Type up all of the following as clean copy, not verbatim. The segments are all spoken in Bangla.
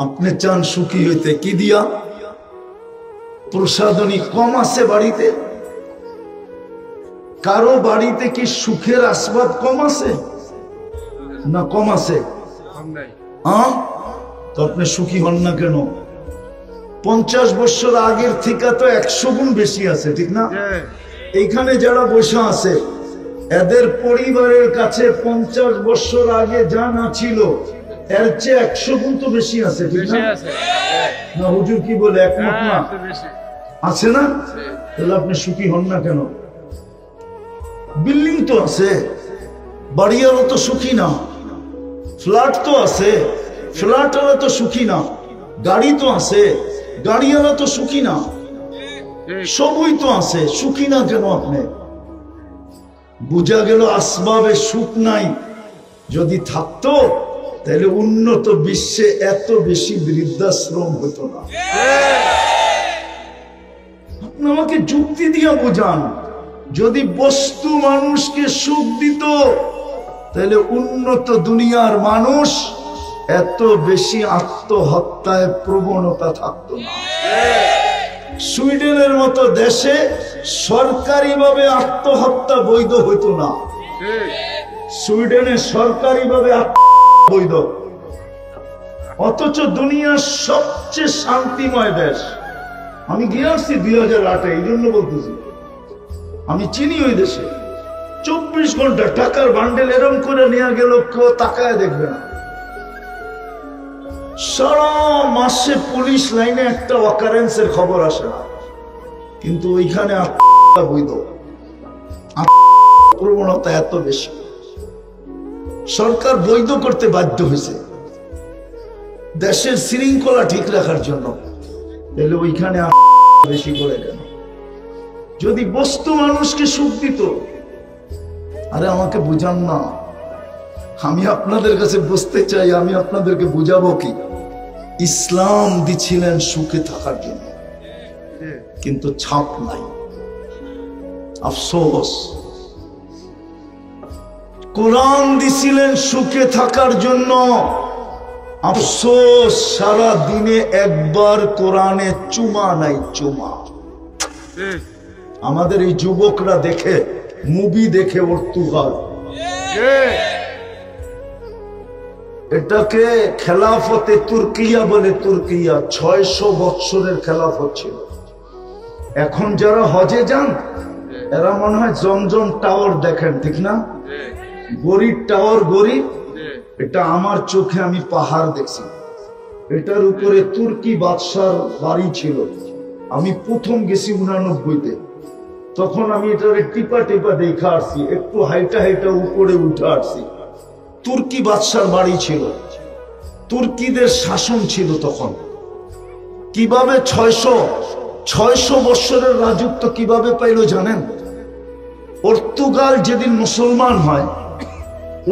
আপনি চান সুখী হইতে কি দিয়া? প্রসাদনী কম আছে বাড়িতে? কারো বাড়িতে কি সুখের আসবাব কম আছে না কম আছে? তো আপনি সুখী হন না কেন? 50 বছর আগের থেকে তো 100 গুণ বেশি আছে, ঠিক না? এইখানে যারা বসে আছে এদের পরিবারের কাছে 50 বছর আগে যা না ছিল এর চেয়ে 100 গুণ তো বেশি আছে, ঠিক না? না হুজুর কি বলে, একমত না? আছে না? তাহলে আপনি সুখী হন না কেন? বিল্ডিং তো আছে, বাড়িওয়ালা তো সুখী না। ফ্ল্যাট তো আছে, ফ্ল্যাটওয়ালা তো সুখী না। গাড়ি তো আছে, গাড়িওয়ালা তো সুখী না। সবই তো আছে, সুখী না কেন আপনি? বুঝা গেল আসবাবে সুখ নাই। যদি থাকতো তাহলে উন্নত বিশ্বে এত বেশি বৃদ্ধাশ্রম হতো না। আপনি আমাকে যুক্তি দিয়ে বোঝান। যদি বস্তু মানুষকে সুখ দিত তাহলে উন্নত দুনিয়ার মানুষ এত বেশি আত্মহত্যায় প্রবণতা থাকতো না। সুইডেনের মতো দেশে সরকারিভাবে আত্মহত্যা বৈধ হইতো না। সুইডেনে সরকারিভাবে বৈধ, অথচ দুনিয়ার সবচেয়ে শান্তিময় দেশ। আমি গিয়ে আসছি 2008-এ, এই জন্য বলতেছি আমি চিনি ওই দেশে। 24 ঘন্টা টাকার বান্ডেল এরম করে নিয়ে গেল, কেউ তাকায় দেখবে না। সারা মাসে পুলিশ লাইনে একটা অকারেন্সের খবর আসে না, কিন্তু ওইখানে বৈধ। প্রবণতা এত বেশি, সরকার বৈধ করতে বাধ্য হয়েছে দেশের শৃঙ্খলা ঠিক রাখার জন্য। তাহলে ওইখানে বেশি করে কেন? যদি বস্তু মানুষকে সুখ দিত। আরে আমাকে বুঝান না, আমি আপনাদের কাছে বুঝতে চাই, আমি আপনাদেরকে বুঝাবো কি? ইসলাম দিছিলেন সুখে থাকার জন্য, কিন্তু ছাপ নাই। আফসোস। কোরআন দিছিলেন সুখে থাকার জন্য, আফসোস সারা দিনে একবার কোরআনে চুমা নাই, চুমা। আমাদের এই যুবকরা দেখে, মুভি দেখে পর্তুগাল, এটাকে খেলাফতে তুর্কিয়া বলে। তুর্কিয়া 600 বৎসরের খেলাফত ছিল। এখন যারা হজে যান এরা মনে হয় জমজম টাওয়ার দেখেন, ঠিক না? গরিব টাওয়ার, গরিব। এটা আমার চোখে আমি পাহাড় দেখছি। এটার উপরে তুর্কি বাদশার বাড়ি ছিল। আমি প্রথম গেছি 89-তে, তখন আমি এটারে টিপা টিপা দেখা আসছি, একটু হাইটা হাইটা উপরে উঠে আসছি। তুর্কি বাদশার বাড়ি ছিল, তুর্কিদের শাসন ছিল তখন। কিভাবে 600 বৎসরের রাজত্ব কিভাবে পাইল জানেন? পর্তুগাল যেদিন মুসলমান হয়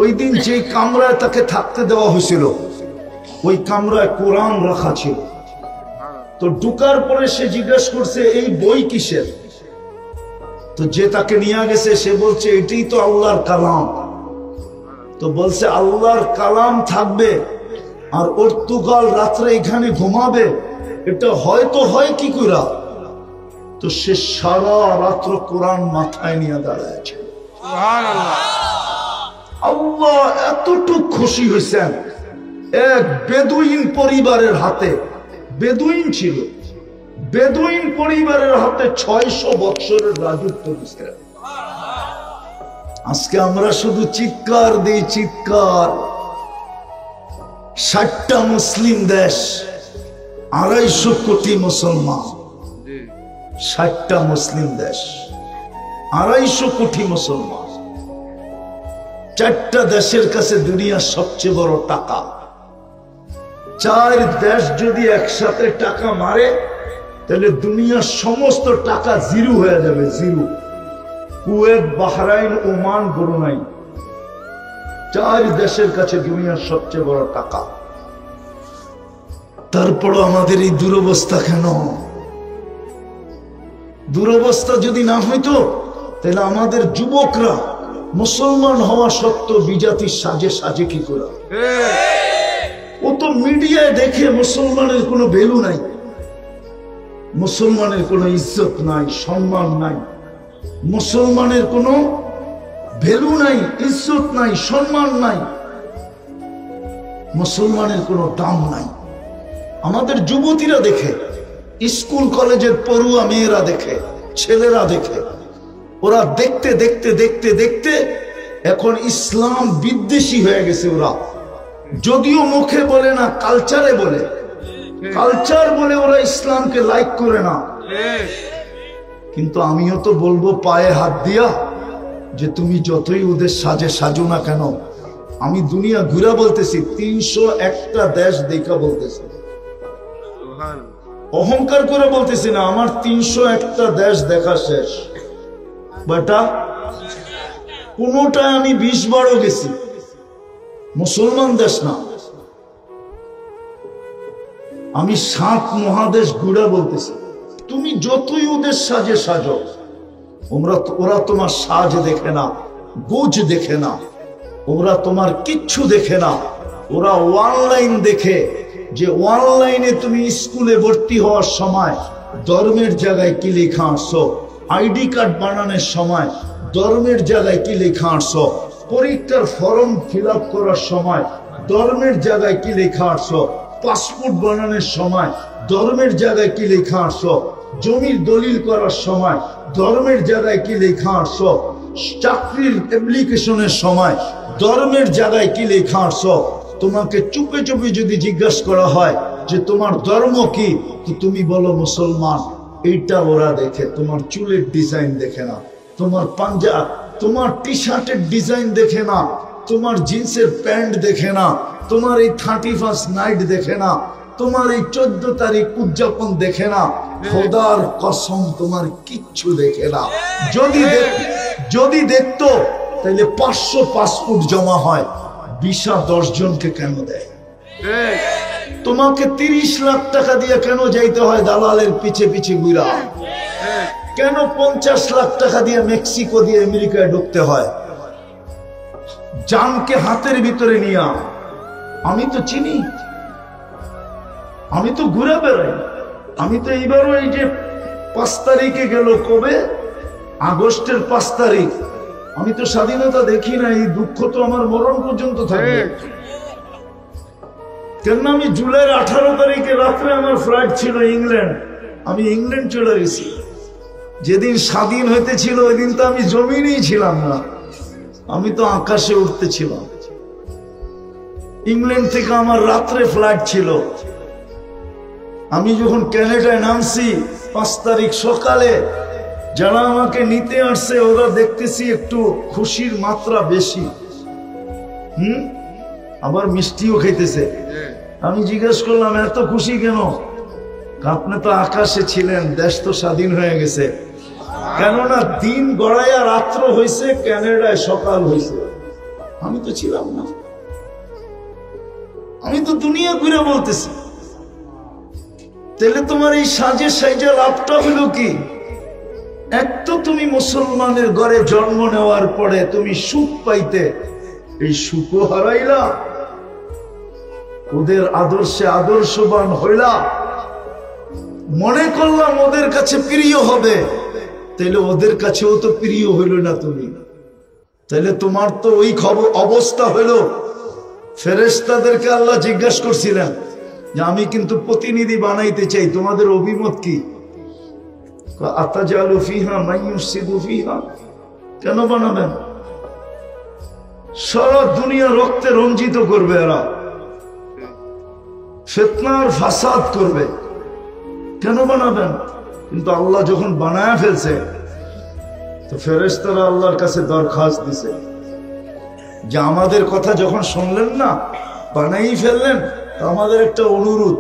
ওই দিন যে কামরায় তাকে থাকতে দেওয়া হয়েছিল ওই কামরায় কোরআন রাখা ছিল। তো ঢুকার পরে সে জিজ্ঞেস করছে এই বই কিসের? তো যে তাকে নিয়ে গেছে সে বলছে এটাই তো আল্লাহর কালাম। তো বলছে আল্লাহর কালাম থাকবে আর পর্তুগাল রাত্রে এখানে ঘুমাবে, এটা হয়তো হয় কি করে? তো সে সারা রাত্র কোরআন মাথায় নিয়ে দাঁড়ায়। আল্লাহ এতটুক খুশি হয়েছেন এক বেদুইন পরিবারের হাতে। বেদুইন ছিল, বেদুইন পরিবারের হাতে 600 বৎসরের রাজত্ব দিচ্ছেন। আজকে আমরা শুধু চিৎকার দিই, চিৎকার। 60টা মুসলিম দেশ, 250 কোটি মুসলমান। 60টা মুসলিম দেশ, 250 কোটি মুসলমান। 4টা দেশের কাছে দুনিয়ার সবচেয়ে বড় টাকা। 4 দেশ যদি একসাথে টাকা মারে তাহলে দুনিয়ার সমস্ত টাকা জিরো হয়ে যাবে, zero. Kuwait, Bahrain, Oman, Brunei, 4 দেশের কাছে দুনিয়ার সবচেয়ে বড় টাকা। তারপরও আমাদের এই দুরবস্থা কেন? দুরবস্থা যদি না হইতো তাহলে আমাদের যুবকরা মুসলমান হওয়া সত্ত্বেও বিজাতির সাজে সাজে কি করে? ও তো মিডিয়া মিডিয়ায় দেখে মুসলমানের কোনো ভ্যালু নাই, মুসলমানের কোনো ইজ্জত নাই, সম্মান নাই, মুসলমানের কোনো ভ্যালু নাই, ইজ্জত নাই, সম্মান নাই, মুসলমানের কোনো দাম নাই। আমাদের যুবতীরা দেখে, স্কুল কলেজের পড়ুয়া মেয়েরা দেখে, ছেলেরা দেখে, ওরা দেখতে দেখতে দেখতে দেখতে এখন ইসলাম বিদ্বেষী হয়ে গেছে। ওরা যদিও মুখে বলে না, কালচারে বলে, কালচার বলে ওরা ইসলামকে লাইক করে না। কিন্তু আমিও তো বলবো পায়ে হাত দিয়া যে তুমি যতই ওদের সাজে সাজো না কেন, আমি দুনিয়া ঘুরা বলতেছি, 301টা দেশ দেখা বলতেছি, অহংকার করে বলতেছি না, আমার 301টা দেশ দেখা শেষ বেটা। কোনটায় আমি 20 বারও গেছি, মুসলমান দেশ না। আমি 7 মহাদেশ ঘুরা বলতেছি, তুমি যতই ওদের সাজে সাজো, ওরা তোমার সাজ দেখে না, গোজ দেখে না, ওরা তোমার কিচ্ছু দেখে না। ওরা অনলাইন দেখে, যে অনলাইনে তুমি স্কুলে ভর্তি হওয়ার সময় ধর্মের জায়গায় কি লেখা আসছো, আইডি কার্ড বানানোর সময় ধর্মের জায়গায় কি লেখা আসছো, পরীক্ষার ফর্ম ফিল আপ করার সময় ধর্মের জায়গায় কি লেখা আসছো, পাসপোর্ট বানানোর সময় ধর্মের জায়গায় কি লেখা আসছো, জমির দলিল করার সময় ধর্মের জায়গায় কি লেখা আসছো, চাকরির অ্যাপ্লিকেশনের সময় ধর্মের জায়গায় কি লেখা আসছো। তোমাকে চুপে চুপে যদি জিজ্ঞাসা করা হয় যে তোমার ধর্ম কি, তো তুমি বলো মুসলমান। এইটা ওরা দেখে, তোমার চুলের ডিজাইন দেখে না, তোমার পাঞ্জা, তোমার টি শার্টের ডিজাইন দেখে না, তোমার জিন্সের প্যান্ট দেখে না, তোমার এই 31st নাইট দেখে না, তোমার এই 14 তারিখ উদযাপন দেখে না। খোদার কসম তোমার কিচ্ছু দেখে না। যদি দেখতো তাহলে 500 পাসপোর্ট জমা হয়, ভিসা 10 জনকে কেন দেয়? তোমাকে 30 লাখ টাকা দিয়ে কেন যাইতে হয় দালালের পিছে পিছে ঘুরা? কেন 50 লাখ টাকা দিয়ে মেক্সিকো দিয়ে আমেরিকায় ঢুকতে হয়? জানকে হাতের ভিতরে নিয়া। আমি তো চিনি, আমি তো ঘুরে বেড়াই। আমি তো এইবারও এই যে 5 তারিখে গেল, কবে? আগস্টের 5 তারিখ। আমি তো স্বাধীনতা দেখি না, এই দুঃখ তো আমার মরণ পর্যন্ত থাকবে। কেন আমি জুলাইয়ের 18 তারিখে রাত্রে আমার ফ্লাইট ছিল ইংল্যান্ড, আমি ইংল্যান্ড চলে গেছি। যেদিন স্বাধীন হইতেছিল ওই দিন তো আমি জমিনেই ছিলাম না, আমি তো আকাশে উঠতেছিলাম। ইংল্যান্ড থেকে আমার রাত্রে ফ্লাইট ছিল। আমি যখন ক্যানাডায় নামছি 5 তারিখ সকালে, যারা আমাকে নিতে আসছে ওরা দেখতেছি একটু খুশির মাত্রা বেশি, আবার মিষ্টিও খাইতেছে। আমি জিজ্ঞেস করলাম এত খুশি কেন? আপনি তো আকাশে ছিলেন, দেশ তো স্বাধীন হয়ে গেছে। কেননা দিন গড়াইয়া রাত্র হয়েছে, ক্যানাডায় সকাল হয়েছে, আমি তো ছিলাম না। আমি তো দুনিয়া ঘুরে বলতেছি। তাহলে তোমার এই সাজে সাইজা লাভটা হলো কি? এক তো তুমি মুসলমানের ঘরে জন্ম নেওয়ার পরে তুমি সুখ পাইতে, এই সুখও হারাইলা। ওদের আদর্শে আদর্শবান হইলা, মনে করলাম ওদের কাছে প্রিয় হবে, তাইলে ওদের কাছেও তো প্রিয় হইল না তুমি। তাইলে তোমার তো ওই অবস্থা হইল। ফেরেশতাদেরকে আল্লাহ জিজ্ঞাসা করছিলেন যে আমি কিন্তু প্রতিনিধি বানাইতে চাই, তোমাদের অভিমত কি? আতাজালু ফিহা মান ইউফসিদু ফিহা, কেন বানাবেন? সারা দুনিয়া রক্তে রঞ্জিত করবে, এরা ফিতনার ফাসাদ করবে, কেন বানাবেন? কিন্তু আল্লাহ যখন বানায় ফেলছে, তো ফেরেশতারা আল্লাহর কাছে দরখাস্ত দিছে যে আমাদের কথা যখন শুনলেন না, বানাই ফেললেন, আমাদের একটা অনুরোধ।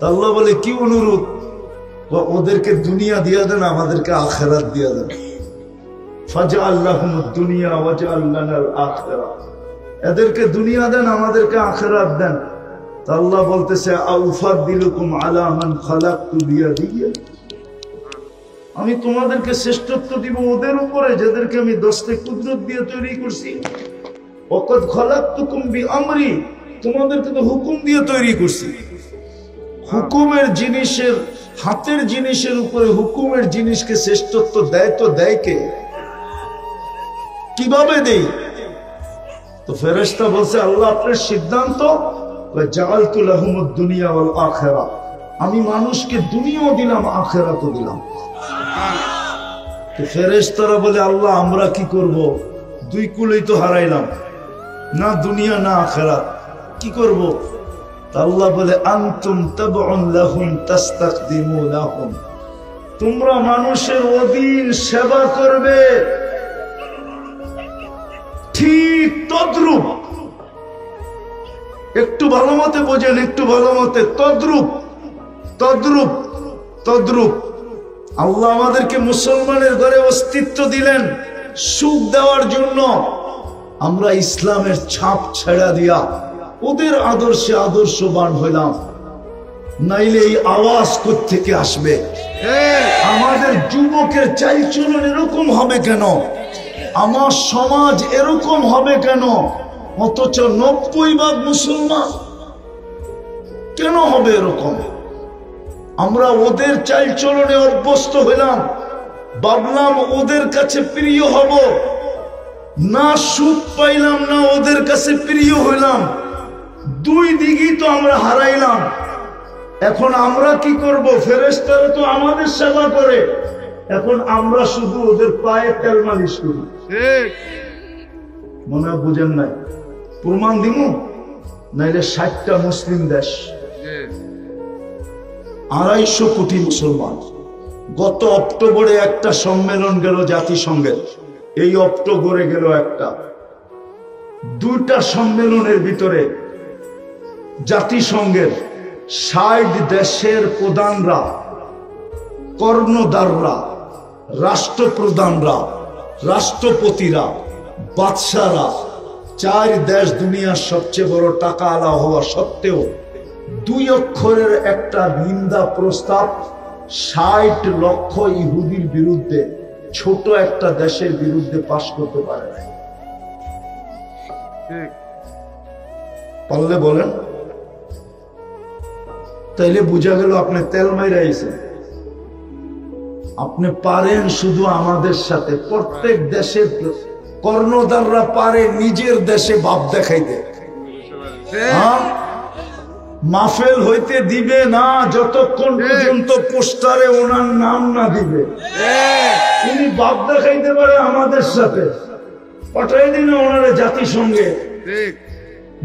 আল্লাহ বলে কি অনুরোধ? ওদেরকে দুনিয়া দিয়া দেন, আমাদেরকে আখিরাত দিয়া দেন। ফাজআল লাহুমুদ দুনিয়া ওয়াজআল লানাল আখিরাহ, এদেরকে দুনিয়া দেন, আমাদেরকে আখিরাত দেন। আল্লাহ বলতেছে আউফাদিলুকুম আলা মান খালাকতু বিয়াদিয়া, আমি তোমাদেরকে শ্রেষ্ঠত্ব দিব ওদের উপরে যাদেরকে আমি দস্তে কুদরত দিয়ে তৈরি করছি। ওয়াকাদ খালাকতুকুম বিআমরি, তোমাদেরকে তো হুকুম দিয়ে তৈরি করছি। হুকুমের জিনিসের, হাতের জিনিসের উপরে হুকুমের জিনিসকে শ্রেষ্ঠত্ব দেয় তো দেয় কে? কিভাবে দেই? তো ফেরেশতা বলছে আল্লাহ আপনার সিদ্ধান্ত, জাআলতু লাহুমুদ দুনিয়া ওয়াল আখিরা, আমি মানুষকে দুনিয়াও দিলাম আখিরাতও দিলাম। তো ফেরেশতারা বলে আল্লাহ আমরা কি করব, দুই কুলই তো হারাইলাম, না দুনিয়া না আখিরাত, কি করব? আল্লাহ বলে আনতুম তাবউন লাহুম তাস্তাখদিমু লাহুম, তোমরা মানুষের অধীন সেবা করবে, ঠিক তদ্রূপ। একটু ভালো মতে বোঝেন, একটু ভালো মতে, তদ্রূপ তদ্রূপ তদ্রূপ। আল্লাহ আমাদেরকে মুসলমানের ঘরে অস্তিত্ব দিলেন সুখ দেওয়ার জন্য। আমরা ইসলামের ছাপ ছেড়া দিয়া ওদের আদর্শে আদর্শবান হইলাম, নাইলে এই আওয়াজ কোত্থেকে আসবে? আমাদের যুবকের চালচলন এরকম হবে কেন? আমার সমাজ এরকম হবে কেন? অথচ 90% মুসলমান। কেন হবে এরকম? আমরা ওদের চালচলনে অভ্যস্ত হইলাম, ভাবলাম ওদের কাছে প্রিয় হব, না সুখ পাইলাম, না ওদের কাছে প্রিয় হইলাম, দুই দিকই তো আমরা হারাইলাম। এখন আমরা কি করব? ফেরেশতারা তো আমাদের সেবা করে, এখন আমরা শুধু ওদের পায়ে তেল মালিশ করি। মনে হয় বুঝেন নাই? প্রমাণ দিব, নাইলে 60টা মুসলিম দেশ, 250 কোটি মুসলমান। গত অক্টোবরে একটা সম্মেলন গেল জাতিসংঘের, এই অক্টোবরে গেল একটা, 2টা সম্মেলনের ভিতরে জাতিসংঘের 60 দেশের প্রধানরা, কর্ণধাররা, রাষ্ট্রপ্রধানরা, রাষ্ট্রপতিরা, বাদশারা, 4 দেশ দুনিয়ার সবচেয়ে বড় টাকা আলা হওয়া সত্ত্বেও 2 অক্ষরের একটা নিন্দা প্রস্তাব 60 লক্ষ ইহুদির বিরুদ্ধে, ছোট একটা দেশের বিরুদ্ধে পাশ করতে পারে না। পারলে বলেন? তাইলে বুঝা গেল আপনি তেল মাইরা আইছেন। আপনি পারেন শুধু আমাদের সাথে, প্রত্যেক দেশের কর্ণধাররা পারে নিজের দেশে ভাব দেখাইতে। মাহফিল হইতে দিবে না যতক্ষণ পর্যন্ত পোস্টারে ওনার নাম না দিবে। উনি ভাব দেখাইতে পারে আমাদের সাথে, পাঠাই দিন ওনারা জাতিসংঘে,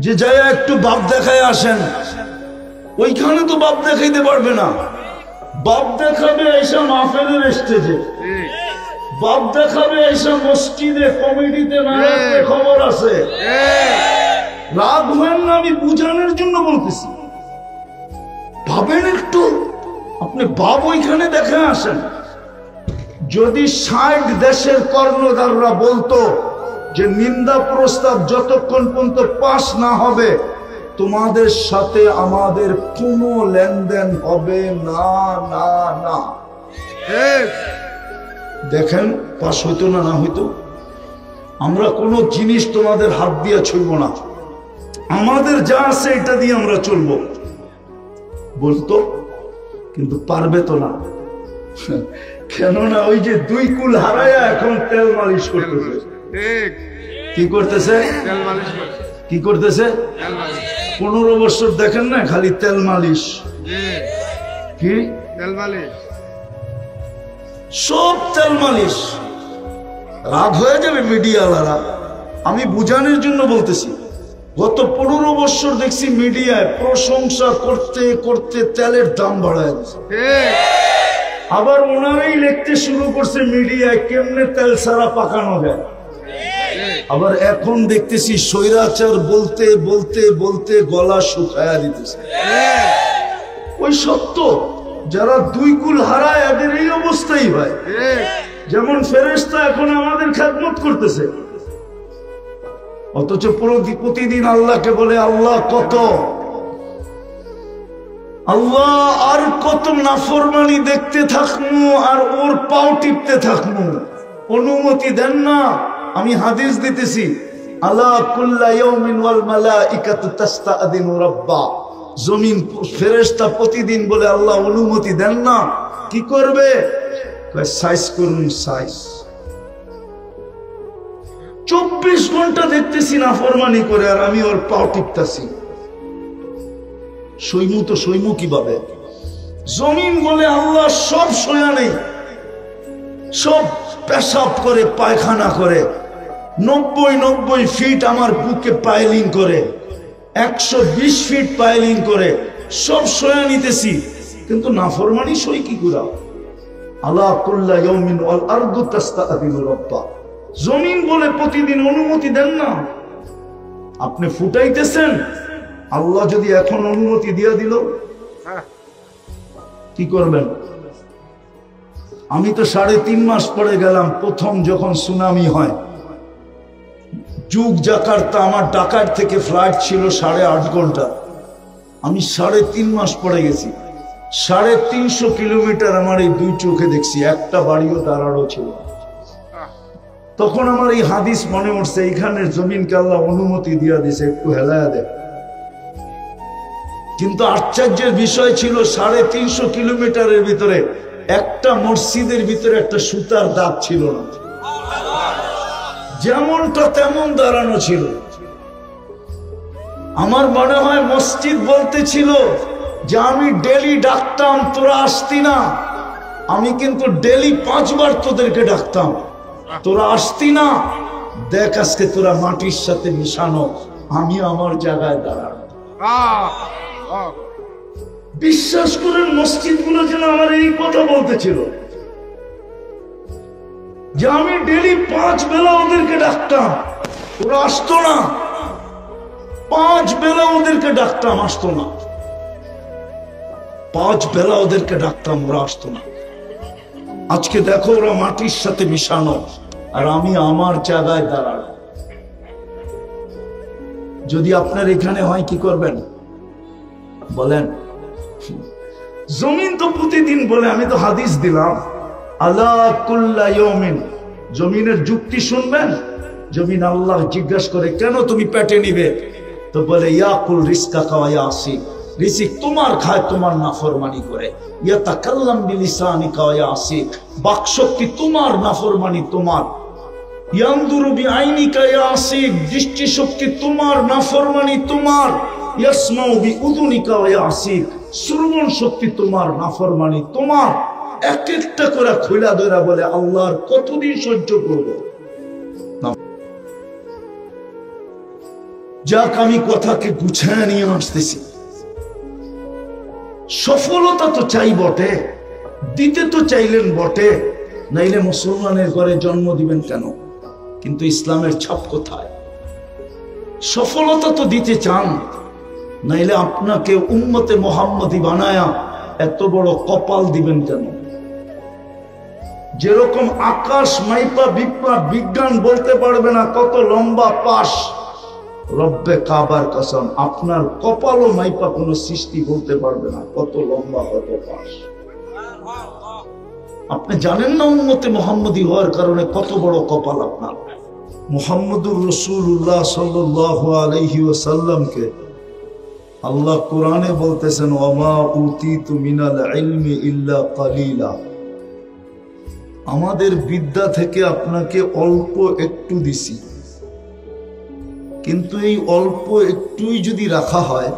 যে যায় একটু ভাব দেখায় আসেন। ওইখানে তো ভাব দেখাইতে পারবে না, ভাব দেখাবে এইসব মাহফিলের স্টেজে, ভাব দেখাবে এইসব মসজিদে, কমিটিতে, না খবর আছে। রাগ হয় না, আমি বুঝানোর জন্য বলতেছি। ভাবেন একটু, আপনি ভাব ওইখানে দেখে আসেন। যদি 60 দেশের কর্ণধাররা বলতো যে নিন্দা প্রস্তাব যতক্ষণ পর্যন্ত পাস না হবে তোমাদের সাথে আমাদের কোনো লেনদেন হবে না, না না, দেখেন পাস হইতো না, না হইতো। আমরা কোনো জিনিস তোমাদের হাত দিয়ে ছুঁইব না, আমাদের যা আছে এটা দিয়ে আমরা চলবো বলতো, কিন্তু পারবে তো না। কেননা ওই যে 2 কুল হারায়া এখন তেল মালিশ করতেছে। কি করতেছে? কি করতেছে? 15 বছর দেখেন না, খালি তেল মালিশ। কি তেল মালিশ? সব তেল মালিশ। রাগ হয়ে যাবে মিডিয়াওয়ালারা, আমি বুঝানোর জন্য বলতেছি। গত 15 বছর দেখছি মিডিয়ায় প্রশংসা করতে করতে তেলের দাম বাড়ায় দিচ্ছে। আবার ওনারাই লিখতে শুরু করছে মিডিয়ায় কেমনে তেল ছাড়া পাকানো যায়। আবার এখন দেখতেছি স্বৈরাচার বলতে বলতে বলতে গলা শুকায়া দিতেছে। ওই সত্য, যারা 2 কুল হারায় এদের এই অবস্থাই হয়। যেমন ফেরেশতা এখন আমাদের খেদমত করতেছে, অথচ প্রতিদিন আল্লাহকে বলে আল্লাহ কত, আল্লাহ আর কত নাফরমানি দেখতে থাকবো আর ওর পাও টিপতে থাকবো, অনুমতি দেন না। আমি হাদিস দিতেছি, আলা কুল্লা ইয়াউমিন ওয়াল মালাইকাতু তাস্তাদিনু রাব্বা। জমিন ফেরেশতা প্রতিদিন বলে আল্লাহ অনুমতি দেন না, কি করবে? সাইজ করুন, সাইজ। 24 ঘন্টা দেখতেছি নাফরমানি করে, আর আমি ওর পাও টিপতাছি। সইমু তো সইমু কিভাবে? জমিন বলে আল্লাহ সব সয়া নেই, সব পেশাব করে, পায়খানা করে, 90 ফিট আমার বুকে পাইলিং করে, 120 ফিট পাইলিং করে, সব সয়া নিতেছি, কিন্তু নাফরমানি সই কি করে? আলা কুল্লা ইয়াউমিন ওয়াল আরদু তাস্তাদিনু রাব্বা। জমিন বলে প্রতিদিন অনুমতি দেন না। আপনি ফুটাইতেছেন, আল্লাহ যদি এখন অনুমতি দিয়ে দিল, কি করবেন? আমি তো 3.5 মাস পরে গেলাম, প্রথম যখন সুনামি হয়, যুগ জাকার্তা, আমার ঢাকার থেকে ফ্লাইট ছিল 8.5 ঘন্টা, আমি 3.5 মাস পরে গেছি। 350 কিলোমিটার আমার এই দুই চোখে দেখছি, একটা বাড়িও দাঁড়ানো ছিল। তখন আমার এই হাদিস মনে উঠছে, এইখানের জমিনকে আল্লাহ অনুমতি দিয়ে দিছে, একটু হেলায়া দেয়। কিন্তু আশ্চর্যের বিষয় ছিল, 350 কিলোমিটারের ভিতরে একটা মসজিদের ভিতরে একটা সুতার দাগ ছিল না, যেমনটা তেমন দাঁড়ানো ছিল। আমার মনে হয় মসজিদ বলতেছিল যে আমি ডেলি ডাকতাম, তোরা আসতি না, আমি কিন্তু ডেলি 5 বার তোদেরকে ডাকতাম, তোরা আসতি না, দেখ আজকে তোরা মাটির সাথে মিশানো, আমি আমার জায়গায় দাঁড়ানো। বিশ্বাস করেন, মসজিদ গুলো যেন আমার এই কথা বলতেছিল যে আমি ডেলি 5 বেলা ওদেরকে ডাকতাম, ওরা আসতো না। 5 বেলা ওদেরকে ডাকতাম, আসতো না। 5 বেলা ওদেরকে ডাকতাম, ওরা আসতো না। আজকে দেখো ওরা মাটির সাথে মিশানো, আর আমি আমার জায়গায় দাঁড়ানো। যদি আপনার এখানে হয়, কি করবেন বলেন? জমিন তো প্রতিদিন বলে, আমি তো হাদিস দিলাম, আলা কুল্লা ইয়াউমিন। জমিনের যুক্তি শুনবেন। জমিন আল্লাহ জিজ্ঞাসা করে, কেন তুমি পেটে নিবে? তো বলে, ইয়াকুল রিজকাকা ওয়া ইয়াসি, রিজিক তোমার খায়, তোমার নাফরমানি করে। ইয়াতাকাল্লাম বিলিসানিকা ওয়া ইয়াসি, বাকশক্তি তোমার, নাফরমানি তোমার। ইয়ানদুরু বিআইনিকা ওয়া ইয়াসি, দৃষ্টি শক্তি তোমার, নাফরমানি তোমার। ইয়াসমাউ বিউযুনিকা ওয়া ইয়াসি, শ্রবণ শক্তি তোমার, নাফরমানি তোমার। এক একটা করে খুলা ধরা বলে, আল্লাহর কতদিন সহ্য করব? যাক, আমি কথাকে গুছায় নিয়ে আসতেছি। সফলতা তো চাই বটে, দিতে তো চাইলেন বটে, নাইলে মুসলমানের ঘরে জন্ম দিবেন কেন? কিন্তু ইসলামের ছাপ কোথায়? সফলতা তো দিতে চান, নাইলে আপনাকে উম্মতে মুহাম্মদী বানায়া এত বড় কপাল দিবেন কেন? যেরকম আকাশ মাইপা বিজ্ঞান বলতে পারবে না কত লম্বা পাশ, রব্বে কাবার কসম আপনার কপালও মাইপা কোন সৃষ্টি বলতে পারবে না কত লম্বা কত পাশ। আপনি জানেন না উম্মতে মুহাম্মদী হওয়ার কারণে কত বড় কপাল আপনার। মুহাম্মদুর রাসূলুল্লাহ সাল্লাল্লাহু আলাইহি ওয়াসাল্লামকে আল্লাহ কোরআনে বলতেছেন, ওয়ামা উতিতু মিনাল ইলমি ইল্লা কালিলা, আমাদের বিদ্যা থেকে আপনাকে অল্প একটু দিছি, কিন্তু এই অল্প একটুই যদি রাখা হয়,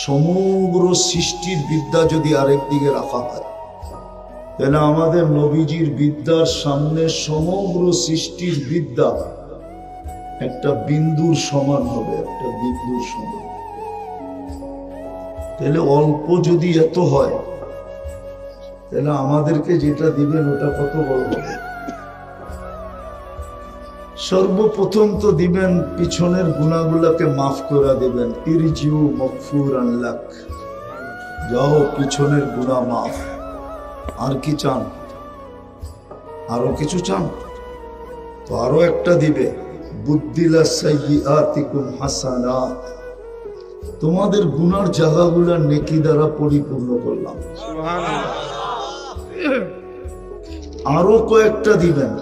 সমগ্র সৃষ্টির বিদ্যা যদি আরেক দিকে রাখা হয়, তাহলে আমাদের নবীজির বিদ্যার সামনে সমগ্র সৃষ্টির বিদ্যা একটা বিন্দুর সমান হবে, একটা বিন্দুর সমান। তাহলে অল্প যদি এত হয়, তাহলে আমাদেরকে যেটা দিবেন ওটা কত বড় হবে। সর্বপ্রথম তো দিবেন পিছনের গুনাহগুলোকে মাফ করে দিবেন, ইরজিউ মাগফুরান লাক, যাও পিছনের গুনাহ মাফ। আর কি চান? আরো কিছু চান তো আরো একটা দিবে, বুদ্দিলা সাইয়্যাতিকুম হাসানাত, তোমাদের গুনার জায়গাগুলো নেকি দ্বারা পরিপূর্ণ করলাম। আরো কয়েকটা দিবেন,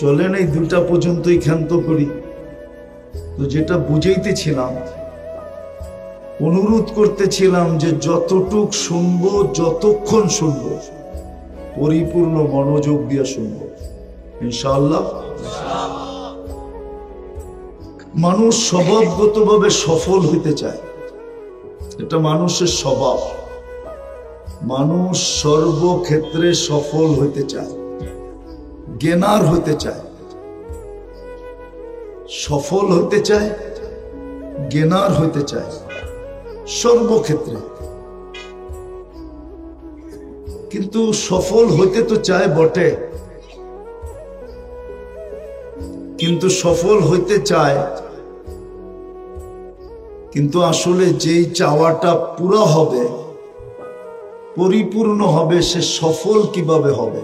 চলেন এই 2টা পর্যন্তই ক্ষান্ত করি। তো যেটা বুঝাইতেছিলাম, অনুরোধ করতেছিলাম যে যতটুক শুনবো, যতক্ষণ শুনবো, পরিপূর্ণ মনোযোগ দিয়ে শুনবো ইনশাআল্লাহ। মানুষ স্বভাবগতভাবে সফল হইতে চায়, এটা মানুষের স্বভাব। মানুষ সর্বক্ষেত্রে সফল হইতে চায়, জ্ঞানার হইতে চায়, সফল হইতে চায়, জ্ঞানার হইতে চায় সর্বক্ষেত্রে। কিন্তু সফল হইতে তো চায় বটে, কিন্তু সফল হইতে চায়, কিন্তু আসলে যেই চাওয়াটা পুরো হবে, পরিপূর্ণ হবে, সে সফল কিভাবে হবে?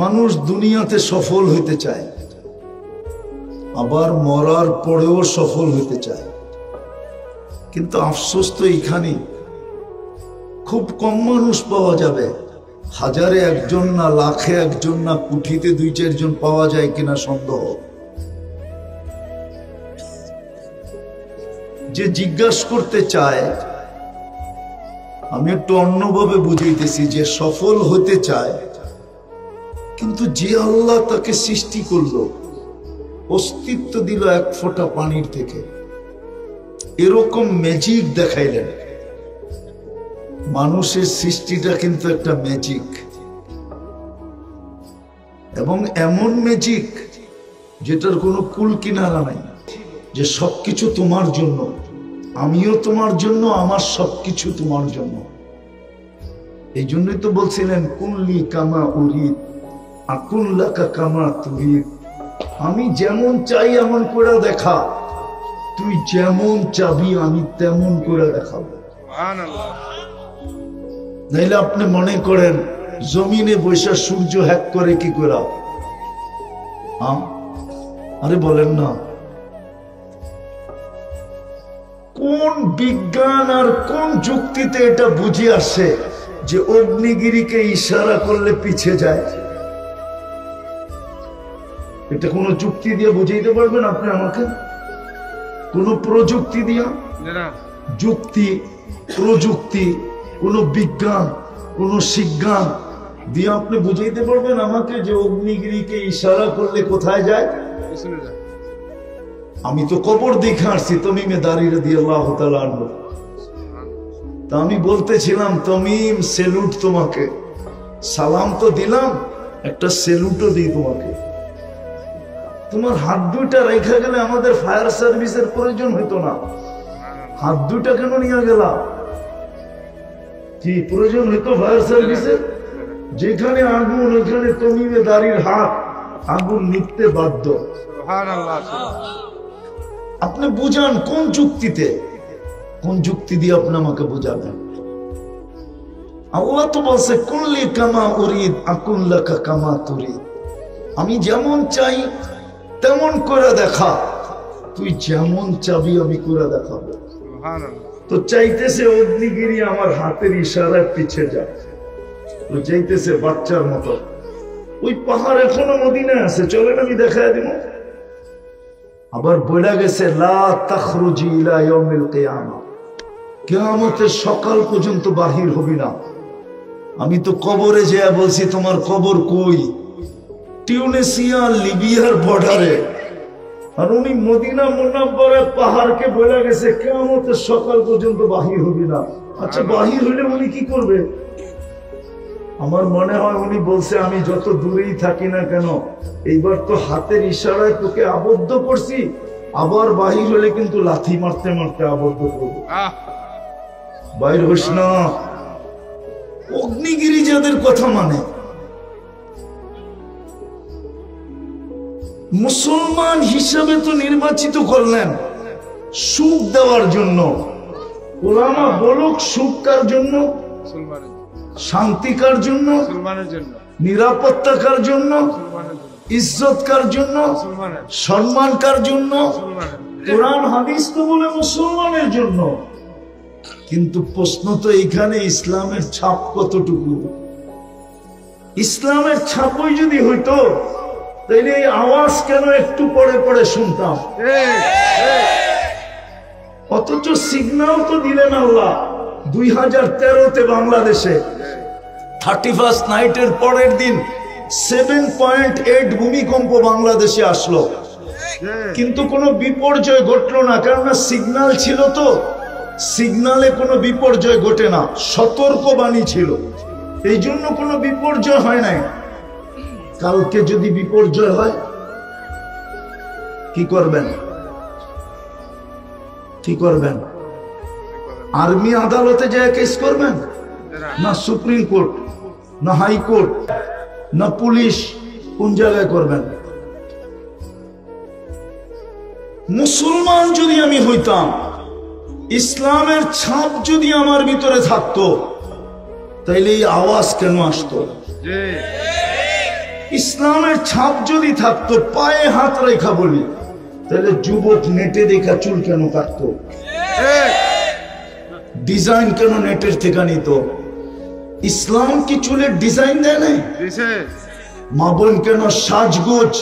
মানুষ দুনিয়াতে সফল হইতে চায়, আবার মরার পরেও সফল হইতে চায়। কিন্তু আফসোস তো এখানে খুব কম মানুষ পাওয়া যাবে। 1000-এ 1 না, 1,00,000-এ 1 না, কোটিতে 2-4 জন পাওয়া যায় কিনা সন্দেহ। যে জিজ্ঞাসা করতে চায়, আমি একটু অন্যভাবে বুঝাইতেছি, যে সফল হতে চায়, কিন্তু যে আল্লাহ তাকে সৃষ্টি করলো, অস্তিত্ব দিল 1 ফোঁটা পানির থেকে, এরকম ম্যাজিক দেখাইলেন। মানুষের সৃষ্টিটা কিন্তু একটা ম্যাজিক, এবং এমন ম্যাজিক যেটার কোনো কুল কিনারা নাই, যে সবকিছু তোমার জন্য, আমিও তোমার জন্য, আমার সবকিছু তোমার জন্য। এই জন্যই তো বলছিলেন, কুল্লি কামা উরিদ আকুন লাকা কামা তুরিদ। আমি যেমন চাই এমন করে দেখা, তুই যেমন চাবি আমি তেমন করে দেখাবো। নাইলে আপনি মনে করেন জমিনে বৈশা সূর্য হ্যাক করে কি করে? আরে বলেন না, কোন বিজ্ঞান আর কোন যুক্তিতে এটা বুঝে আসে যে অগ্নিগিরিকে ইশারা করলে পিছে যায়? এটা কোন যুক্তি দিয়ে বুঝাইতে পারবেন আপনি আমাকে? কোন প্রযুক্তি দিয়া? যুক্তি, প্রযুক্তি, কোন বিজ্ঞান, কোন শিজ্ঞান দিয়ে আপনি বুঝাইতে পারবেন আমাকে যে অগ্নিগিরিকে ইশারা করলে কোথায় যায়? আমি তো কবর দেখে আসছি, তমিমে দাঁড়িয়ে রাদিয়াল্লাহু তাআলা আনহু। তা আমি বলতেছিলাম, তমিম সেলুট তোমাকে, সালাম তো দিলাম, একটা সেলুটও দিই তোমাকে। তোমার হাত 2টা রেখে গেলে আমাদের ফায়ার সার্ভিসের প্রয়োজন হইতো না। হাত 2টা কেন নিয়ে গেলা? কি প্রয়োজন হইতো ফায়ার সার্ভিসের? যেখানে আগুন ওখানে তমিমে দাঁড়িয়ে হাত, আগুন নিতে বাধ্য। আপনি বুঝান কোন যুক্তিতে, কোন যুক্তি দিয়ে আপনি আমাকে বুঝাবেন? আল্লাহ তো বলছে, কুল্লি কামা উরিদ আকুন লাকা কামা তুরিদ। আমি যেমন চাই তেমন করে দেখা, তুই যেমন চাবি আমি করে দেখাবো। তো চাইতেছে অগ্নিগিরি আমার হাতের ইশারায় পিছে যা, তো চাইতেছে বাচ্চার মতো। ওই পাহাড় এখনো মদিনায় আছে, চলেন আমি দেখায় দিব। আবার বইলা গেছে, লা তাখরুজি ইলা ইয়াউমিল কিয়ামা, কিয়ামতের সকাল পর্যন্ত বাহির হবি না। আমি তো কবরে যেয়া বলছি, তোমার কবর কই? টিউনিসিয়া লিবিয়ার বর্ডারে। আর উনি মদিনা মুনাব্বরের পাহাড়কে বলে গেছে কিয়ামতের সকাল পর্যন্ত বাহির হবি না। আচ্ছা, বাহির হইলে উনি কি করবে? আমার মনে হয় উনি বলছে, আমি যত দূরেই থাকি না কেন, এইবার তো হাতের ইশারায় তোকে আবদ্ধ করছি, আবার বাহির হলে কিন্তু লাথি মারতে মারতে আবদ্ধ করবো, বাইর হোস না। অগ্নিগিরি যাদের কথা মানে, মুসলমান হিসাবে তো নির্বাচিত করলেন সুখ দেওয়ার জন্য। ওলামা বলুক সুখ কার জন্য? শান্তি কার জন্য? নিরাপত্তা কার জন্য? ইজ্জত কার জন্য? সম্মান কার জন্য? কোরআন হাদিস তো বলে মুসলমানের জন্য। কিন্তু প্রশ্ন তো এখানে, ইসলামের ছাপ কতটুকু? ইসলামের ছাপই যদি হইতো তাইলে এই আওয়াজ কেন একটু পরে পরে শুনতাম? অথচ সিগন্যাল তো দিলেন আল্লাহ 2013-তে বাংলাদেশে 31st নাইটের পরের দিন 7.8 ভূমিকম্প বাংলাদেশে আসলো, কিন্তু কোনো বিপর্যয় ঘটলো না, কেননা সিগন্যাল ছিল। তো সিগন্যালে কোনো বিপর্যয় ঘটে না, সতর্কবাণী ছিল, এই জন্য কোনো বিপর্যয় হয় নাই। কালকে যদি বিপর্যয় হয় কি করবেন? কি করবেন? আর্মি আদালতে যায় কেস করবেন, না সুপ্রিম কোর্ট, না হাইকোর্ট, না পুলিশ? কোন জায়গায় করবেন? মুসলমান যদি আমি হইতাম, ইসলামের ছাপ যদি আমার ভিতরে থাকতো, তাইলে এই আওয়াজ কেন আসতো? ইসলামের ছাপ যদি থাকতো, পায়ে হাত রেখা বলি, তাহলে যুবক নেটে দেখা চুল কেন কাটতো? ডিজাইন কেন নেটের থেকে নিত? ইসলাম কি চুলের ডিজাইন দেয় নাই? মা বোন কেন সাজগোজ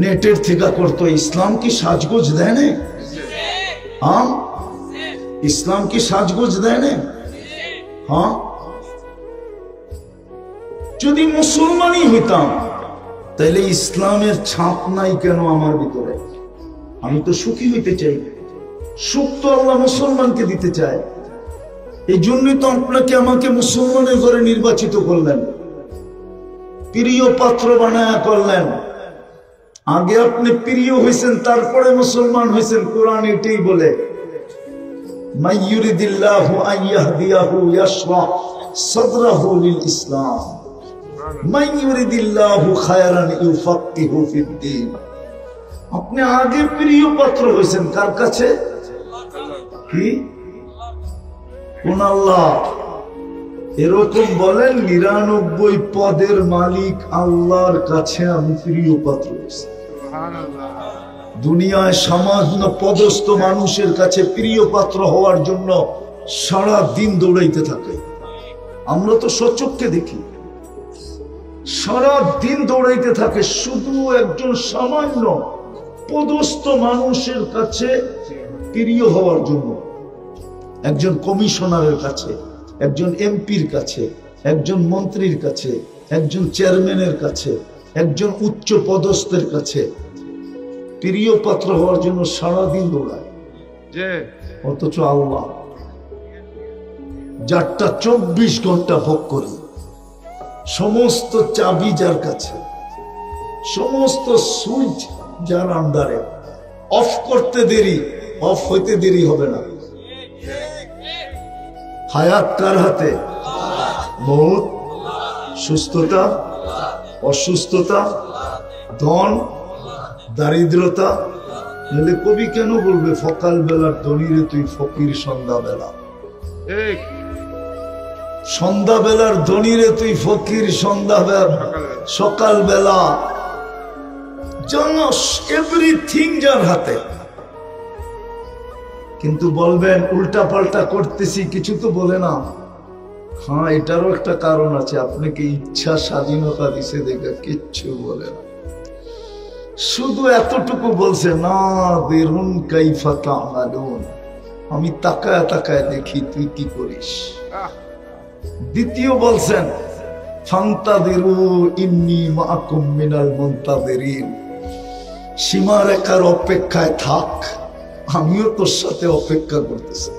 নেটের থেকে করতো? ইসলাম কি সাজগোজ দেয় নাই? ইসলাম কি সাজগোজ দেয় নাই? হ্যাঁ, যদি মুসলমানই হইতাম তাইলে ইসলামের ছাপ নাই কেন আমার ভিতরে? আমি তো সুখী হইতে চাই, সুখ তো আল্লাহ মুসলমানকে দিতে চায়। এই জন্যই তো আপনাকে আমাকে মুসলমানের ঘরে নির্বাচিত করলেন, প্রিয় পাত্র বানায়া করলেন। আগে আপনি প্রিয় হয়েছেন, তারপরে মুসলমান হয়েছেন। কোরআন এটাই বলে, মাইয়ুরিদিল্লাহু আইয়াহদিয়াহু ইয়াশরা সাদরাহু লিল ইসলাম মাইয়ুরিদিল্লাহু খায়রান ইউফাক্কিহু ফিদ্দীন। আপনি আগে প্রিয় পাত্র হয়েছেন কার কাছে? কি কোন আল্লাহ? এরকম বলেন 99 পদের মালিক আল্লাহর কাছে আমি প্রিয় পাত্র হয়েছি। দুনিয়ায় সামান্য পদস্থ মানুষের কাছে প্রিয় পাত্র হওয়ার জন্য সারা দিন দৌড়াইতে থাকে। আমরা তো সচক্ষে দেখি, সারা দিন দৌড়াইতে থাকে শুধু একজন সামান্য পদস্থ মানুষের কাছে প্রিয় হওয়ার জন্য। একজন কমিশনারের কাছে, একজন এমপির কাছে, একজন মন্ত্রীর কাছে, একজন চেয়ারম্যানের কাছে, একজন উচ্চ পদস্থের কাছে প্রিয় পাত্র হওয়ার জন্য সারাদিন দৌড়ায়। অথচ আল্লাহ যারটা 24 ঘন্টা ভোগ করি, সমস্ত চাবি যার কাছে, সমস্ত সুইচ যার আন্ডারে, অফ করতে দেরি, অফ হইতে দেরি হবে না। হায়াত কার হাতে? মৌত, সুস্থতা, অসুস্থতা, ধন, দারিদ্রতা। নাহলে কবি কেন বলবে সকাল বেলার ধনীরে তুই ফকির সন্ধ্যাবেলা? সন্ধ্যাবেলার ধনীরে তুই ফকির সন্ধ্যাবেলা, সকালবেলা। জানোস এভরিথিং যার হাতে। কিন্তু বলবেন উল্টা পাল্টা করতেছি, কিছু তো বলে না। হ্যাঁ, এটারও একটা কারণ আছে, আপনাকে ইচ্ছা স্বাধীনতা দিছে দেখে কিচ্ছু বলে না, শুধু এতটুকু বলছে না বেরুন কাইফা তা'মালুন, আমি তাকায় তাকায় দেখি তুই কি করিস। দ্বিতীয় বলছেন ফান্তাযিরু ইন্নী মাআকুম মিনাল মুনতাযিরিন, সীমারেখার অপেক্ষায় থাক, আমিও তোর সাথে অপেক্ষা করতেছি।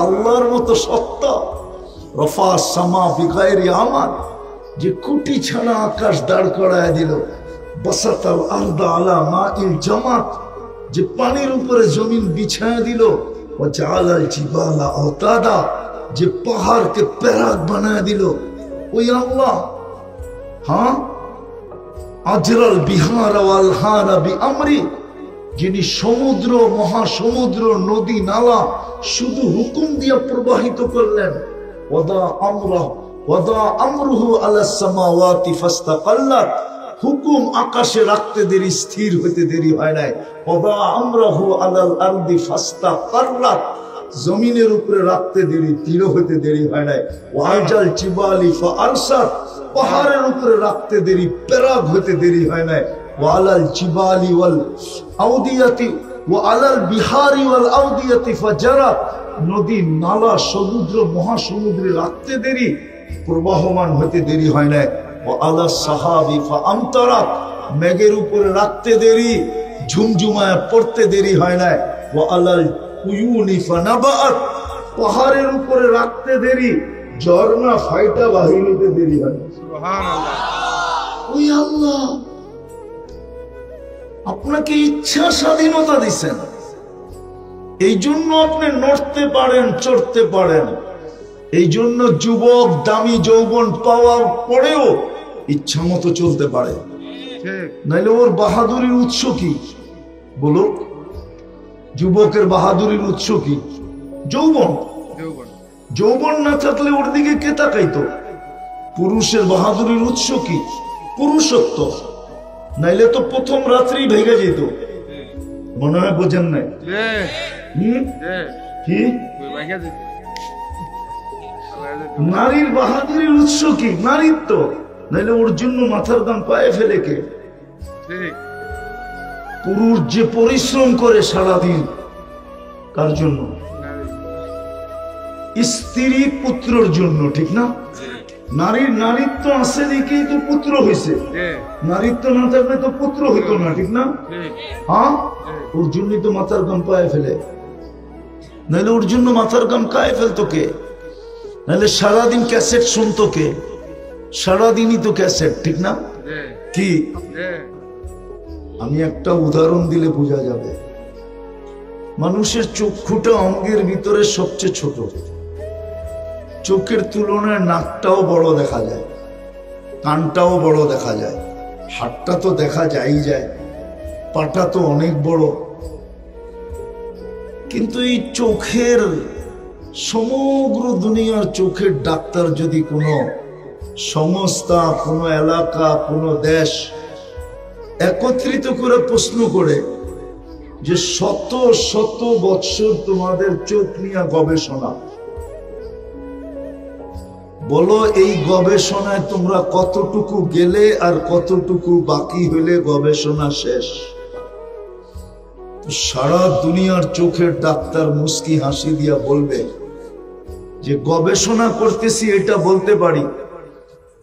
আল্লাহর মতো সত্তা, রফা সামা বিগাইরি আমাদ, যে কুটি ছাড়া আকাশ দাঁড় করায় দিল, বাসাতাল আরদা আলা মাইল জামাত, যে পানির উপরে জমিন বিছায়া দিল, ও জাআলাল জিবালা আওতাদা, যে পাহাড়কে প্যারাক বানায় দিল, ওই আল্লাহ। হ্যাঁ, আজরাল বিহার ওয়াল হারা বিআমরি, যিনি সমুদ্র, মহাসমুদ্র, নদী নালা শুধু হুকুম দিয়ে প্রবাহিত করলেন। ওয়াদা আমরুহু আলাস সামাওয়াতি ফাস্তাকাল্লাত, হুকুম আকাশে রাখতে দেরি, স্থির হতে দেরি হয় নাই। ওয়াদা আমরুহু আলাল আরদি ফাস্তাকাররাত, জমিনের উপরে রাখতে দেরি, তীর হইতে দেরি হয় নাই। ওয়াজাল জিবালি ফাআরসাত, পাহাড়ের উপরে রাখতে দেরি, পেরাগ হইতে দেরি হয় নাই। ওয়ালাল জিবালি ওয়াল আউদিয়াতি ওয়া আলাল বিহারি ওয়াল আউদিয়াতি ফাজারাত, নদী নালা সমুদ্র মহাসমুদ্রে রাখতে দেরি, প্রবাহমান হতে দেরি হয় নাই। ওয়া আলাস সাহাবি ফাআমতারাত, মেঘের উপরে রাখতে দেরি, ঝুমঝুমায় পড়তে দেরি হয় নাই। ওয়া আলাল উয়ুনি ফানাবাত, পাহাড়ের উপরে রাখতে দেরি, ঝর্ণা ফাইটা বাহির হতে দেরি হয়। সুবহানাল্লাহ। ওই আল্লাহ আপনাকে ইচ্ছা স্বাধীনতা দিচ্ছেন, এই জন্য আপনি নড়তে পারেন, চড়তে পারেন। এই জন্য যুবক দামি যৌবন পাওয়ার পরেও ইচ্ছা মতো চলতে পারে, নাইলে ওর বাহাদুরির উৎস কি? বলো, যুবকের বাহাদুরির উৎস কি? যৌবন। যৌবন না থাকলে ওর দিকে কে তাকাইতো? পুরুষের বাহাদুরির উৎস কি? পুরুষত্ব। নাইলে তো প্রথম রাত্রি ভেঙে যেত। মনে হয় বোঝেন নাই? কি নারীর বাহাদুরির উৎস কি? নারীত্ব। নাইলে ওর জন্য মাথার দাম পায়ে ফেলে কে? পুরুষ যে পরিশ্রম করে সারাদিন, কার জন্য? স্ত্রী পুত্রর জন্য, ঠিক না? নারীর নারীত্ব আছে দেখেই তো পুত্র হয়েছে, নারীত্ব না থাকলে তো পুত্র হইতো না, ঠিক না? হ্যাঁ, ওর জন্যই তো মাথার গাম পায়ে ফেলে। নাহলে ওর জন্য মাথার গাম কায়ে ফেলতো কে? নাহলে সারাদিন ক্যাসেট শুনতো কে? সারাদিনই তো ক্যাসেট, ঠিক না? কি আমি একটা উদাহরণ দিলে বোঝা যাবে। মানুষের চক্ষুটা অঙ্গের ভিতরে সবচেয়ে ছোট, চোখের তুলনায় নাকটাও বড় দেখা যায়, কানটাও বড় দেখা যায়, হাতটা তো দেখা যাই যায়, পাটা তো অনেক বড়। কিন্তু এই চোখের, সমগ্র দুনিয়ার চোখের ডাক্তার যদি কোনো সংস্থা, কোনো এলাকা, কোনো দেশ একত্রিত করে প্রশ্ন করে যে শত শত বৎসর তোমাদের চোখ নিয়ে গবেষণা, বলো এই গবেষণায় তোমরা কতটুকু গেলে আর কতটুকু বাকি হইলে গবেষণা শেষ? সারা দুনিয়ার চোখের ডাক্তার মুস্কি হাসি দিয়া বলবে যে গবেষণা করতেছি এটা বলতে পারি,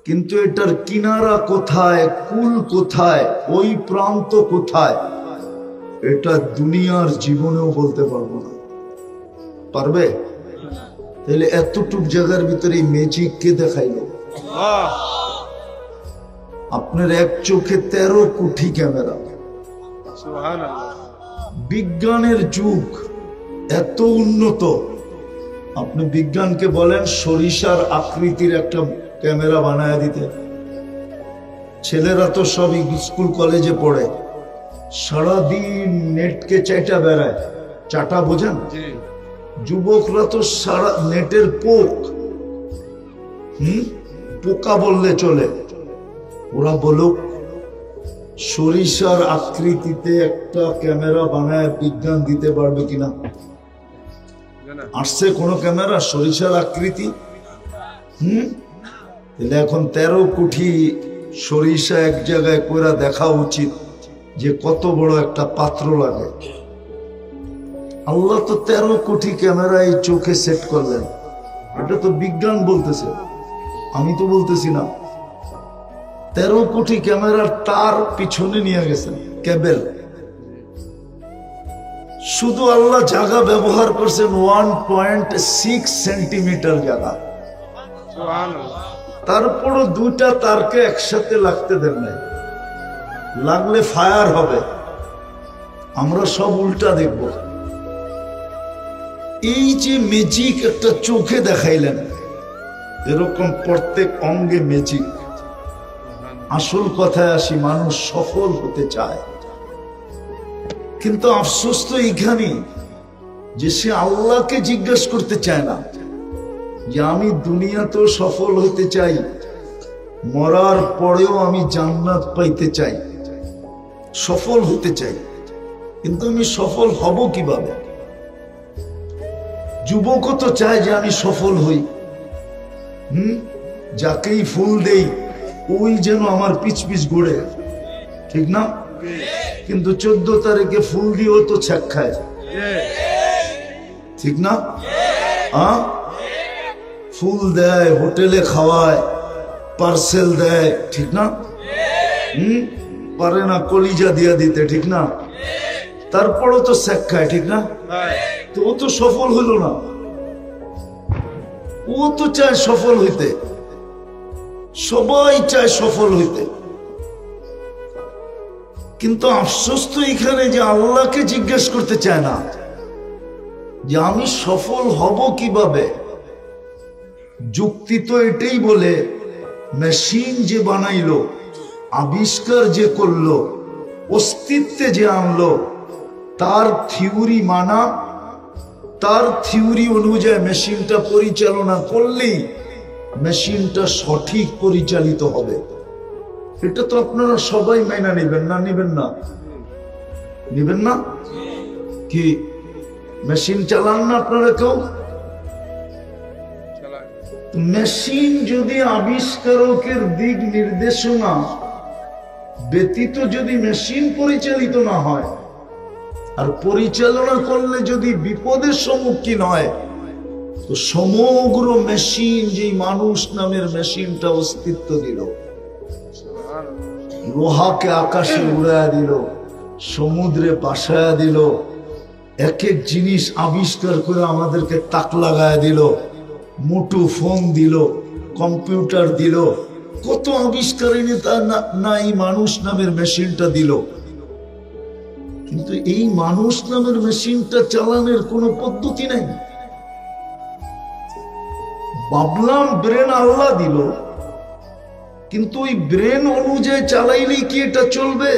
কিন্তু এটার কিনারা কোথায়, কুল কোথায়, ওই প্রান্ত কোথায়, এটা দুনিয়ার জীবনেও বলতে পারবো না। পারবে? তাহলে এতটুক জায়গার ভিতরে ম্যাজিক কে দেখাইল? আপনার এক চোখে 13 কোটি ক্যামেরা। বিজ্ঞানের যুগ এত উন্নত, আপনি বিজ্ঞানকে বলেন সরিষার আকৃতির একটা ক্যামেরা বানায় দিতে। ছেলেরা তো সব স্কুল কলেজে পড়ে, সারাদিন নেটকে চাইটা বেড়ায়। চাটা বোঝেন? যুবকরা তো সারা নেটের পোকা বললে চলে। ওরা বলুক সরিষার আকৃতিতে একটা ক্যামেরা বানায় বিজ্ঞান দিতে পারবে কিনা? আসছে কোন ক্যামেরা সরিষার আকৃতি? তাহলে এখন 13 কোটি সরিষা এক জায়গায় কইরা দেখা উচিত যে কত বড় একটা পাত্র লাগে। আল্লাহ তো 13 কোটি ক্যামেরা এই চোখে সেট করলেন। এটা তো বিজ্ঞান বলতেছে, আমি তো বলতেছি না। 13 কোটি ক্যামেরার তার পিছনে নিয়ে গেছেন, কেবল। শুধু আল্লাহ জায়গা ব্যবহার করছেন 1.6 সেন্টিমিটার জায়গা। তারপরও 2টা তারকে একসাথে লাগতে দেন নাই, লাগলে ফায়ার হবে। আমরা সব উল্টা দেখব। এই যে ম্যাজিক একটা চোখে দেখাইলেন, এরকম প্রত্যেক অঙ্গে ম্যাজিক। আসল কথায় আসি, মানুষ সফল হতে চায়, কিন্তু আফসোস তো এইখানে যে সে আল্লাহকে জিজ্ঞাসা করতে চায় না যে আমি দুনিয়াতেও সফল হতে চাই, মরার পরেও আমি জান্নাত পাইতে চাই, সফল হতে চাই, কিন্তু আমি সফল হব কিভাবে? যুবকও তো চায় যে আমি সফল হই, যাকেই ফুল দেই ওই যেন আমার পিছ পিছ ঘুরে, ঠিক না? কিন্তু 14 তারিখে ফুল দিয়েও তো ছ্যাক খায়, ঠিক না? ফুল দেয়, হোটেলে খাওয়ায়, পার্সেল দেয়, ঠিক না? পারে না কলিজা দিয়া দিতে, ঠিক না? তারপরও তো ছ্যাক খায়, ঠিক না? তো ও তো সফল হইল না। ও তো চায় সফল হইতে, সবাই চায় সফল হইতে, কিন্তু আফসোস তো এখানে যে আল্লাহকে জিজ্ঞেস করতে চায় না যে আমি সফল হব কিভাবে। যুক্তি তো এটাই বলে, মেশিন যে বানাইলো, আবিষ্কার যে করলো, অস্তিত্বে যে আনলো, তার থিওরি মানা, তার থিওরি অনুযায়ী মেশিনটা পরিচালনা করলেই মেশিনটা সঠিক পরিচালিত হবে। এটা তো আপনারা সবাই মাইনা নেবেন না? নেবেন না? নেবেন না? কি মেশিন চালান না আপনারা কেউ? মেশিন যদি আবিষ্কারকের দিক নির্দেশনা ব্যতীত যদি মেশিন পরিচালিত না হয়, আর পরিচালনা করলে যদি বিপদের সম্মুখীন হয়, তো সমগ্র মেশিন, যে মানুষ নামের মেশিনটা অস্তিত্ব দিল, লোহাকে আকাশে উড়ায় দিল, সমুদ্রে পাশায়া দিল, এক এক জিনিস আবিষ্কার করে আমাদেরকে তাক লাগায় দিল, মুঠো ফোন দিল, কম্পিউটার দিল, কত আবিষ্কার এনে তা না এই মানুষ নামের মেশিনটা দিল। কিন্তু এই মানুষ নামের মেশিনটা চালানোর কোনো পদ্ধতি নাই। ভাবলাম ব্রেন আল্লাহ দিল, কিন্তু ওই ব্রেন অনুযায়ী চালাইলেই কি এটা চলবে?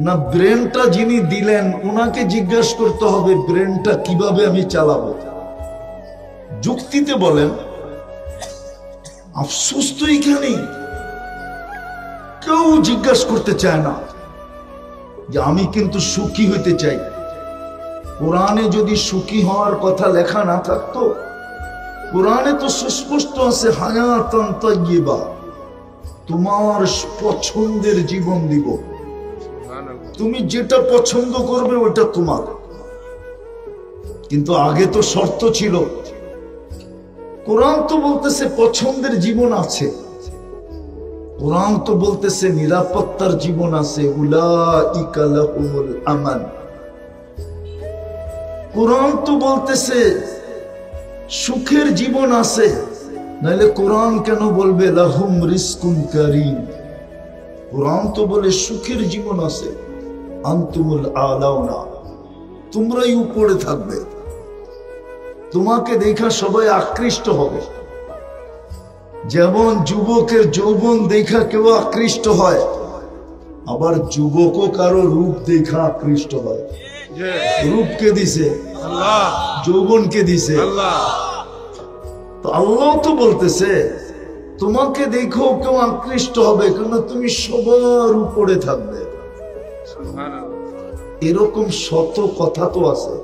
না, ব্রেনটা যিনি দিলেন ওনাকে জিজ্ঞাসা করতে হবে ব্রেনটা কিভাবে আমি চালাবো। যুক্তিতে বলেন, আফসোস তো এখানে কেউ জিজ্ঞাসা করতে চায় না যে আমি কিন্তু সুখী হইতে চাই। কোরআনে যদি সুখী হওয়ার কথা লেখা না থাকতো, কোরআনে তো সুস্পষ্ট আছে হায়াতান তাইয়্যিবা, তোমার পছন্দের জীবন দিব, তুমি যেটা পছন্দ করবে ওটা তোমার। কিন্তু আগে তো শর্ত ছিল। কোরআন তো বলতেছে পছন্দের জীবন আছে, কোরআন তো বলতেছে নিরাপত্তার জীবন আছে, উলাইকা লাহুমুল আমান। কোরআন তো বলতেছে সুখের জীবন আছে, নাহলে কোরআন কেন বলবে লাহুম রিজকুন কারীম? কোরআন তো বলে সুখের জীবন আছে, আনতুমুল আলাউনা, তোমরাই উপরে থাকবে, তোমাকে দেখা সবাই আকৃষ্ট হবে। যেমন যুবকের যৌবন দেখা কেউ আকৃষ্ট হয়, আবার যুবকও কারো রূপ দেখা আকৃষ্ট হয়। রূপ কে দিছে? আল্লাহ। যৌবন কে দিছে? আল্লাহ। তো আল্লাহ তো বলতেছে তোমাকে দেখো কেউ আকৃষ্ট হবে, কেন তুমি সবার উপরে থাকবে। এরকম শত কথা তো আছে।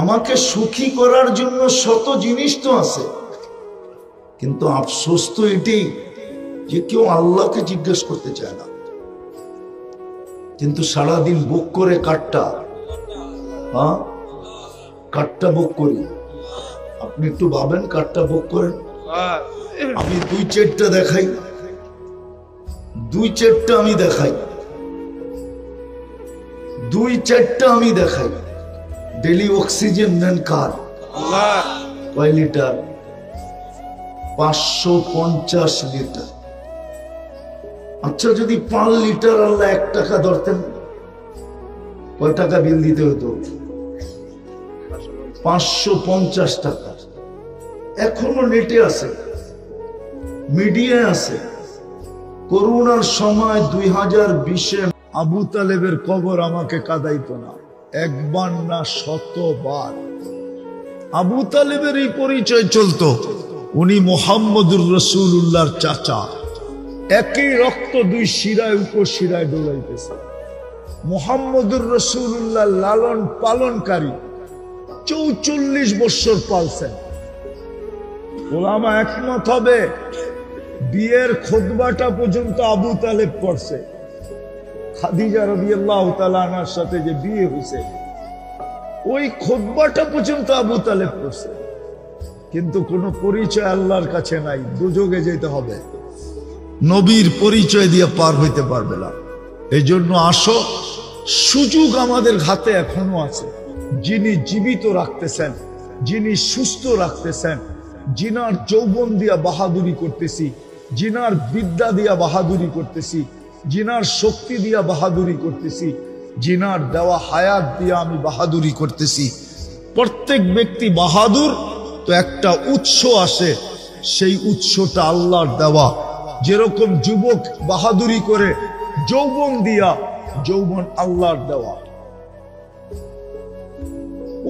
আমাকে সুখী করার জন্য শত জিনিস তো আছে, কিন্তু আফসোস তো এটি যে কেউ আল্লাহকে জিজ্ঞেস করতে চায় না। কিন্তু সারাদিন বুক করে কাঠটা, কাঠটা বুক করি। আপনি একটু ভাবেন, কাঠটা বুক করেন। আমি 2-4টা দেখাই, 2-4টা আমি দেখাই, 2-4টা আমি দেখাই। ডেলি অক্সিজেন নেন কার? কয় লিটার? 550 লিটার। আচ্ছা, যদি 5 লিটার আল্লাহ 1 টাকা ধরতেন, কয় টাকা বিল দিতে হতো? 550 টাকা। এখনো নেটে আছে, মিডিয়ায় আছে। করোনার সময় 2020-এ আবু তালেবের কবর আমাকে কাঁদাইতো না, একবার না 100বার। আবু তালেবের এই পরিচয় চলতো, উনি মুহাম্মদুর রাসূলুল্লাহর চাচা। একই রক্ত 2 শিরায় উপশিরায় দৌড়াইতেছে। মুহাম্মদুর রাসূলুল্লাহ লালন পালনকারী, 44 বছর পালছেন। ওলামা একমত হবে বিয়ের খুতবাটা পর্যন্ত আবু তালেব করছে। খাদিজা রাদিয়াল্লাহু তাআলা আনহার সাথে যে বিয়ে হয়েছে ওই খুতবাটা পর্যন্ত আবু তালেব করছে, কিন্তু কোনো পরিচয় আল্লাহর কাছে নাই। দুযোগে যেতে হবে, নবীর পরিচয় দিয়ে পার হইতে পারবে না। এই জন্য আসো, সুযোগ আমাদের হাতে এখনো আছে। যিনি জীবিত রাখতেছেন, যিনি সুস্থ রাখতেছেন, যিনার যৌবন দিয়া বাহাদুরি করতেছি, যিনার বিদ্যা দিয়া বাহাদুরি করতেছি, যিনার শক্তি দিয়া বাহাদুরি করতেছি, যিনার দেওয়া হায়াত দিয়া আমি বাহাদুরি করতেছি। প্রত্যেক ব্যক্তি বাহাদুর তো একটা উৎস আসে, সেই উৎসটা আল্লাহর দেওয়া। যেরকম যুবক বাহাদুরি করে যৌবন দিয়া, যৌবন আল্লাহর দেওয়া।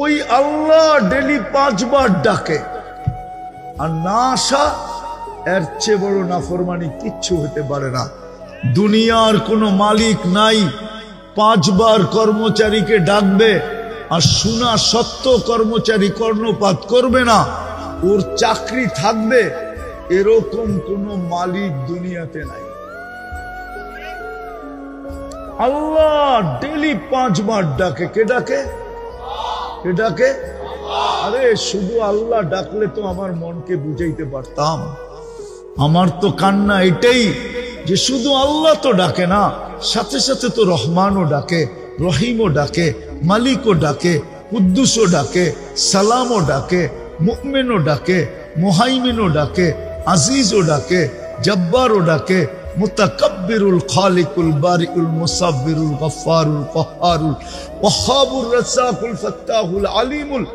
ওই আল্লাহ ডেলি 5 বার ডাকে, আর না আসা এর চেয়ে বড় নাফরমানি কিচ্ছু হতে পারে না। দুনিয়ার কোনো মালিক নাই 5 বার কর্মচারীকে ডাকবে আর শোনা সত্য কর্মচারী কর্ণপাত করবে না, ওর চাকরি থাকবে, এরকম কোন মালিক দুনিয়াতে নাই। আল্লাহ ডেলি 5 বার ডাকে। কে ডাকে? কে ডাকে? আরে শুধু আল্লাহ ডাকলে তো আমার মনকে বুঝাইতে পারতাম। আমার তো কান্না এটাই যে শুধু আল্লাহ তো ডাকে না, সাথে সাথে তো রহমানও ডাকে, রহিমও ডাকে, মালিকও ডাকে, কুদ্দুসও ডাকে, সালামও ডাকে, মুমিনও ডাকে, মুহাইমিনও ডাকে, আজিজও ডাকে, জব্বারও ডাকে, মুতাকাব্বিরুল খালিকুল বারিউল মুসাব্বিরুল গফফারুল কহ্হারুল ওয়াহ্হাবুর রাজ্জাকুল ফাত্তাহুল আলিমুল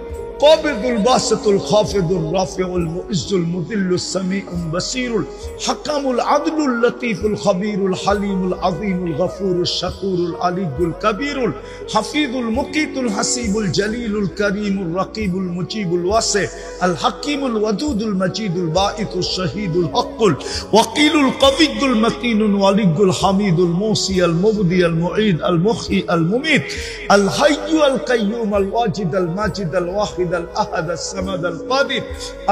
قابض الباسط الخافض الرافع المعز المذل السميع البصير الحكم العدل اللطيف الخبير الحليم العظيم الغفور الشكور العلي الكبير الحفيظ المقيت الحسيب الجليل الكريم الرقيب المجيب الواسع الحكيم الودود المجيد الباعث الشهيد الحق الوكيل القوي المتين الولي الحميد الموصي المبدي المعيد المحيي المميت الحي القيوم الواجد الماجد الواحد الأحد الصمد القادر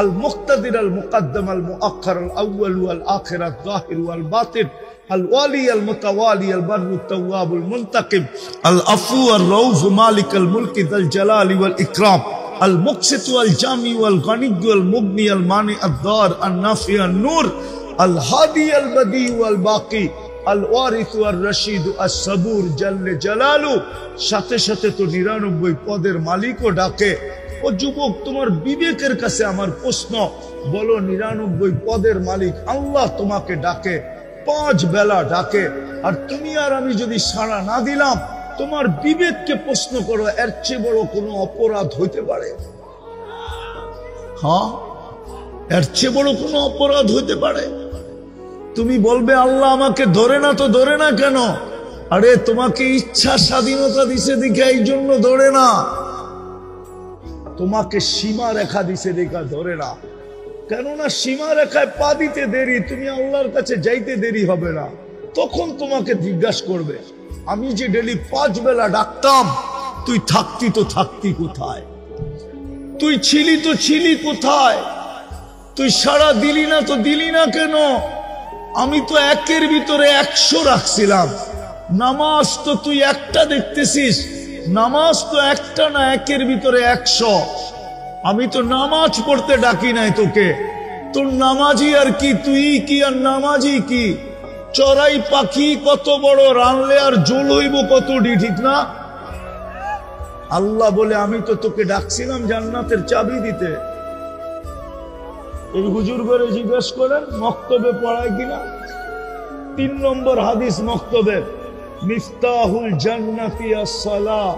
المقتدر المقدم المؤخر الأول والآخر الظاهر والباطن الوالي المتوالي البر التواب المنتقم العفو الرؤوف مالك الملك ذا الجلال والإكرام المقسط والجامع والغني والمغني المانع الضار النافع النور الهادي البديع والباقي الوارث والرشيد الصبور جل جلاله। সাথে সাথে তো 99 পদের মালিকও ডাকে। ও যুবক, তোমার বিবেকের কাছে আমার প্রশ্ন, বলো 99 পদের মালিক আল্লাহ তোমাকে ডাকে, 5 বেলা ডাকে, আর তুমি আর আমি যদি সাড়া না দিলাম, তোমার বিবেককে প্রশ্ন করো, এর চেয়ে বড় কোনো অপরাধ হইতে পারে? হ্যাঁ, এর চেয়ে বড় কোনো অপরাধ হইতে পারে? তুমি বলবে আল্লাহ আমাকে ধরে না, তো ধরে না কেন? আরে তোমাকে ইচ্ছা স্বাধীনতা দিছে দেখে এই জন্য ধরে না, তোমাকে সীমা রেখা দিছে দেখা ধরে না। কেননা সীমা রেখায় পা দিতে দেরি, তুমি আল্লাহর কাছে যাইতে দেরি হবে না। তখন তোমাকে জিজ্ঞাসা করবে, আমি যে ডেলি 5 বেলা ডাকতাম, তুই থাকতি তো থাকতি কোথায়? তুই ছিলি তো ছিলি কোথায়? তুই সাড়া দিলি না তো দিলি না কেন? আমি তো 1-এর ভিতরে 100 রাখছিলাম। নামাজ তো তুই একটা দেখতেছিস, নামাজ তো একটা না, 1-এর ভিতরে 100। আমি তো নামাজ পড়তে ডাকি নাই তোকে। তোর নামাজি আর কি, তুই কি আর নামাজি কি? চড়াই পাখি কত বড়, রানলে আর জোল হইব কতটি, ঠিক না? আল্লাহ বলে আমি তো তোকে ডাকছিলাম জান্নাতের চাবি দিতে। এই হুজুর করে জিজ্ঞেস করেন মক্তবে পড়ায় কিনা। 3 নম্বর হাদিস মক্তবের, মিফতাহুল জান্নাতি আস-সালাহ।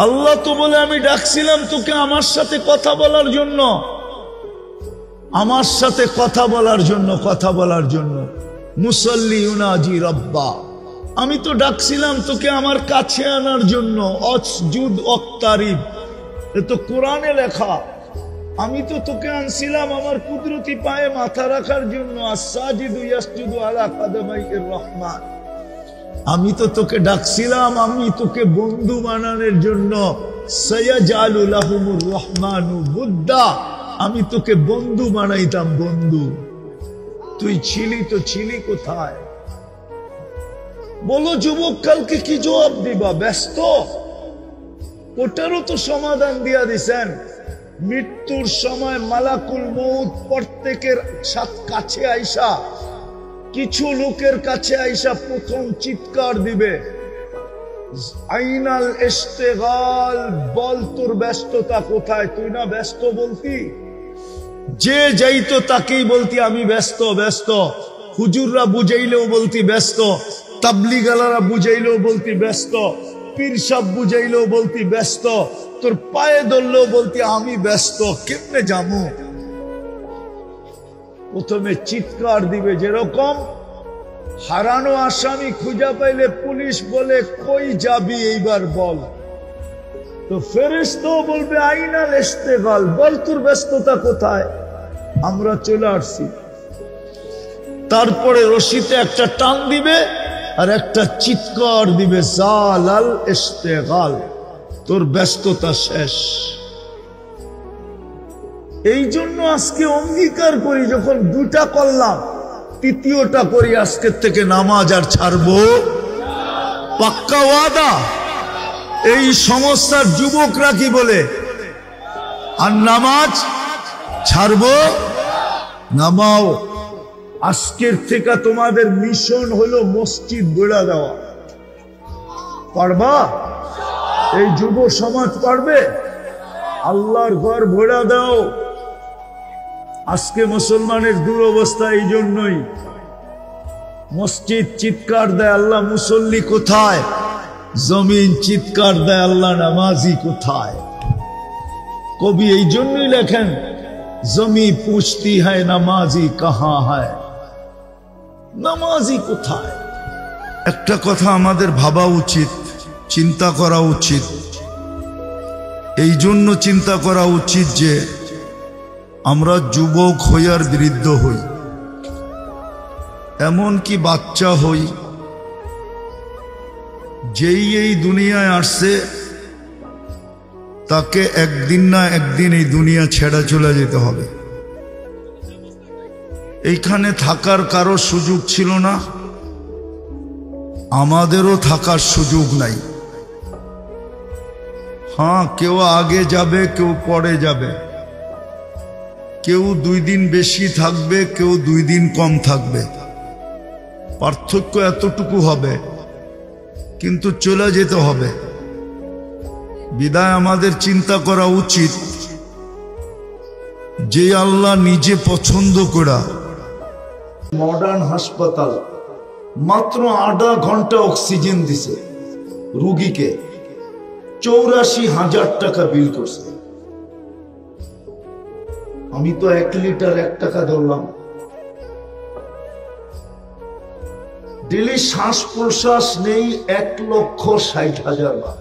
আল্লাহ তো বলে আমি ডাকছিলাম তোকে আমার সাথে কথা বলার জন্য, আমার সাথে কথা বলার জন্য, কথা বলার জন্য। মুসাল্লি ইউনাজি রাব্বা, আমি তো ডাকছিলাম তোকে আমার কাছে আনার জন্য। অসজুদ ওয়াক্তারিব, এ তো কোরআনে লেখা। আমি তো তোকে আনছিলাম আমার কুদরতি পায়ে মাথা রাখার জন্য। আস-সাজিদু ইয়াসজুদু আলা কাদামাইর রহমান। আমি তো তোকে ডাকছিলাম আমি তোকে বন্ধু বানানোর জন্য। সায়াজালু লাহুমুর রহমানু বুদ্দা, আমি তোকে বন্ধু বানাইতাম বন্ধু। তুই ছিলি তো ছিলি কোথায়? বলো যুবক, কালকে কি জবাব দিবা? ব্যস্ত? ওটারও তো সমাধান দিয়া দিছেন। মৃত্যুর সময় মালাকুল মউত প্রত্যেকের কাছে আইসা, কিছু লোকের কাছে আইসা প্রথম চিৎকার দিবে, আইনাল ইশতিগাল, বল তোর ব্যস্ততা কোথায়? তুই না ব্যস্ত বলতি? যে যাইতো তাকেই বলতি আমি ব্যস্ত ব্যস্ত। হুজুররা বুঝাইলেও বলতি ব্যস্ত, তাবলিগালারা বুঝাইলেও বলতি ব্যস্ত, পীর সাহেব বুঝাইলেও বলতি ব্যস্ত, তোর পায়ে ধরলেও বলতি আমি ব্যস্ত। কেমনে যাবো? প্রথমে চিৎকার দিবে, যেরকম হারানো আসামি খুঁজা পাইলে পুলিশ বলে কই যাবি এইবার বল, তো ফেরেশতাও বলবে আইনাল ইশতিগাল, বল তোর ব্যস্ততা কোথায়? আমরা চলে আসছি। তারপরে রশিতে একটা টান দিবে আর একটা চিৎকার দিবে, জালাল ইশতিগাল, তোর ব্যস্ততা শেষ। এই জন্য আজকে অঙ্গীকার করি, যখন দুটা করলাম তৃতীয়টা করি, আজকের থেকে নামাজ আর ছাড়বো, পাক্কা ওয়াদা। এই সমস্যার যুবকরা কি বলে? আর নামাজ ছাড়বো? নামাও। আজকের থেকে তোমাদের মিশন হলো মসজিদ গড়া দেওয়া। পারবা? এই যুব সমাজ পারবে? আল্লাহর ঘর ভরা দাও। আজকে মুসলমানের দুরবস্থা এই জন্যই। মসজিদ চিৎকার দেয় আল্লাহ মুসল্লি কোথায়, জমিন চিৎকার দেয় আল্লাহ নামাজি কোথায়। কবি এই জন্যই লেখেন, জমি পুছতি হ্যায় নামাজি কাহা হ্যায়, নামাজি কোথায়। একটা কথা আমাদের ভাবা উচিত, চিন্তা করা উচিত। এই জন্য চিন্তা করা উচিত যে আমরা যুবক হই আর বৃদ্ধ হই, এমন কি বাচ্চা হই, যেই এই দুনিয়ায় আসছে তাকে একদিন না একদিন এই দুনিয়া ছেড়ে চলে যেতে হবে। এইখানে থাকার কারো সুযোগ ছিল না, আমাদেরও থাকার সুযোগ নাই। হ্যাঁ, কেউ আগে যাবে, কেউ পরে যাবে, কেউ 2 দিন বেশি থাকবে, কেউ 2 দিন কম থাকবে, পার্থক্য এতটুকু হবে, কিন্তু চলে যেতে হবে। বিদায় আমাদের চিন্তা করা উচিত যে আল্লাহ নিজে পছন্দ করা। মডার্ন হাসপাতাল মাত্র 8 ঘন্টা অক্সিজেন দিছে রুগীকে, 84,000 টাকা বিল করছে। আমি তো 1 লিটার 1 টাকা ধরলাম। ডেলি শ্বাস প্রশ্বাস নেই 1,60,000 বার।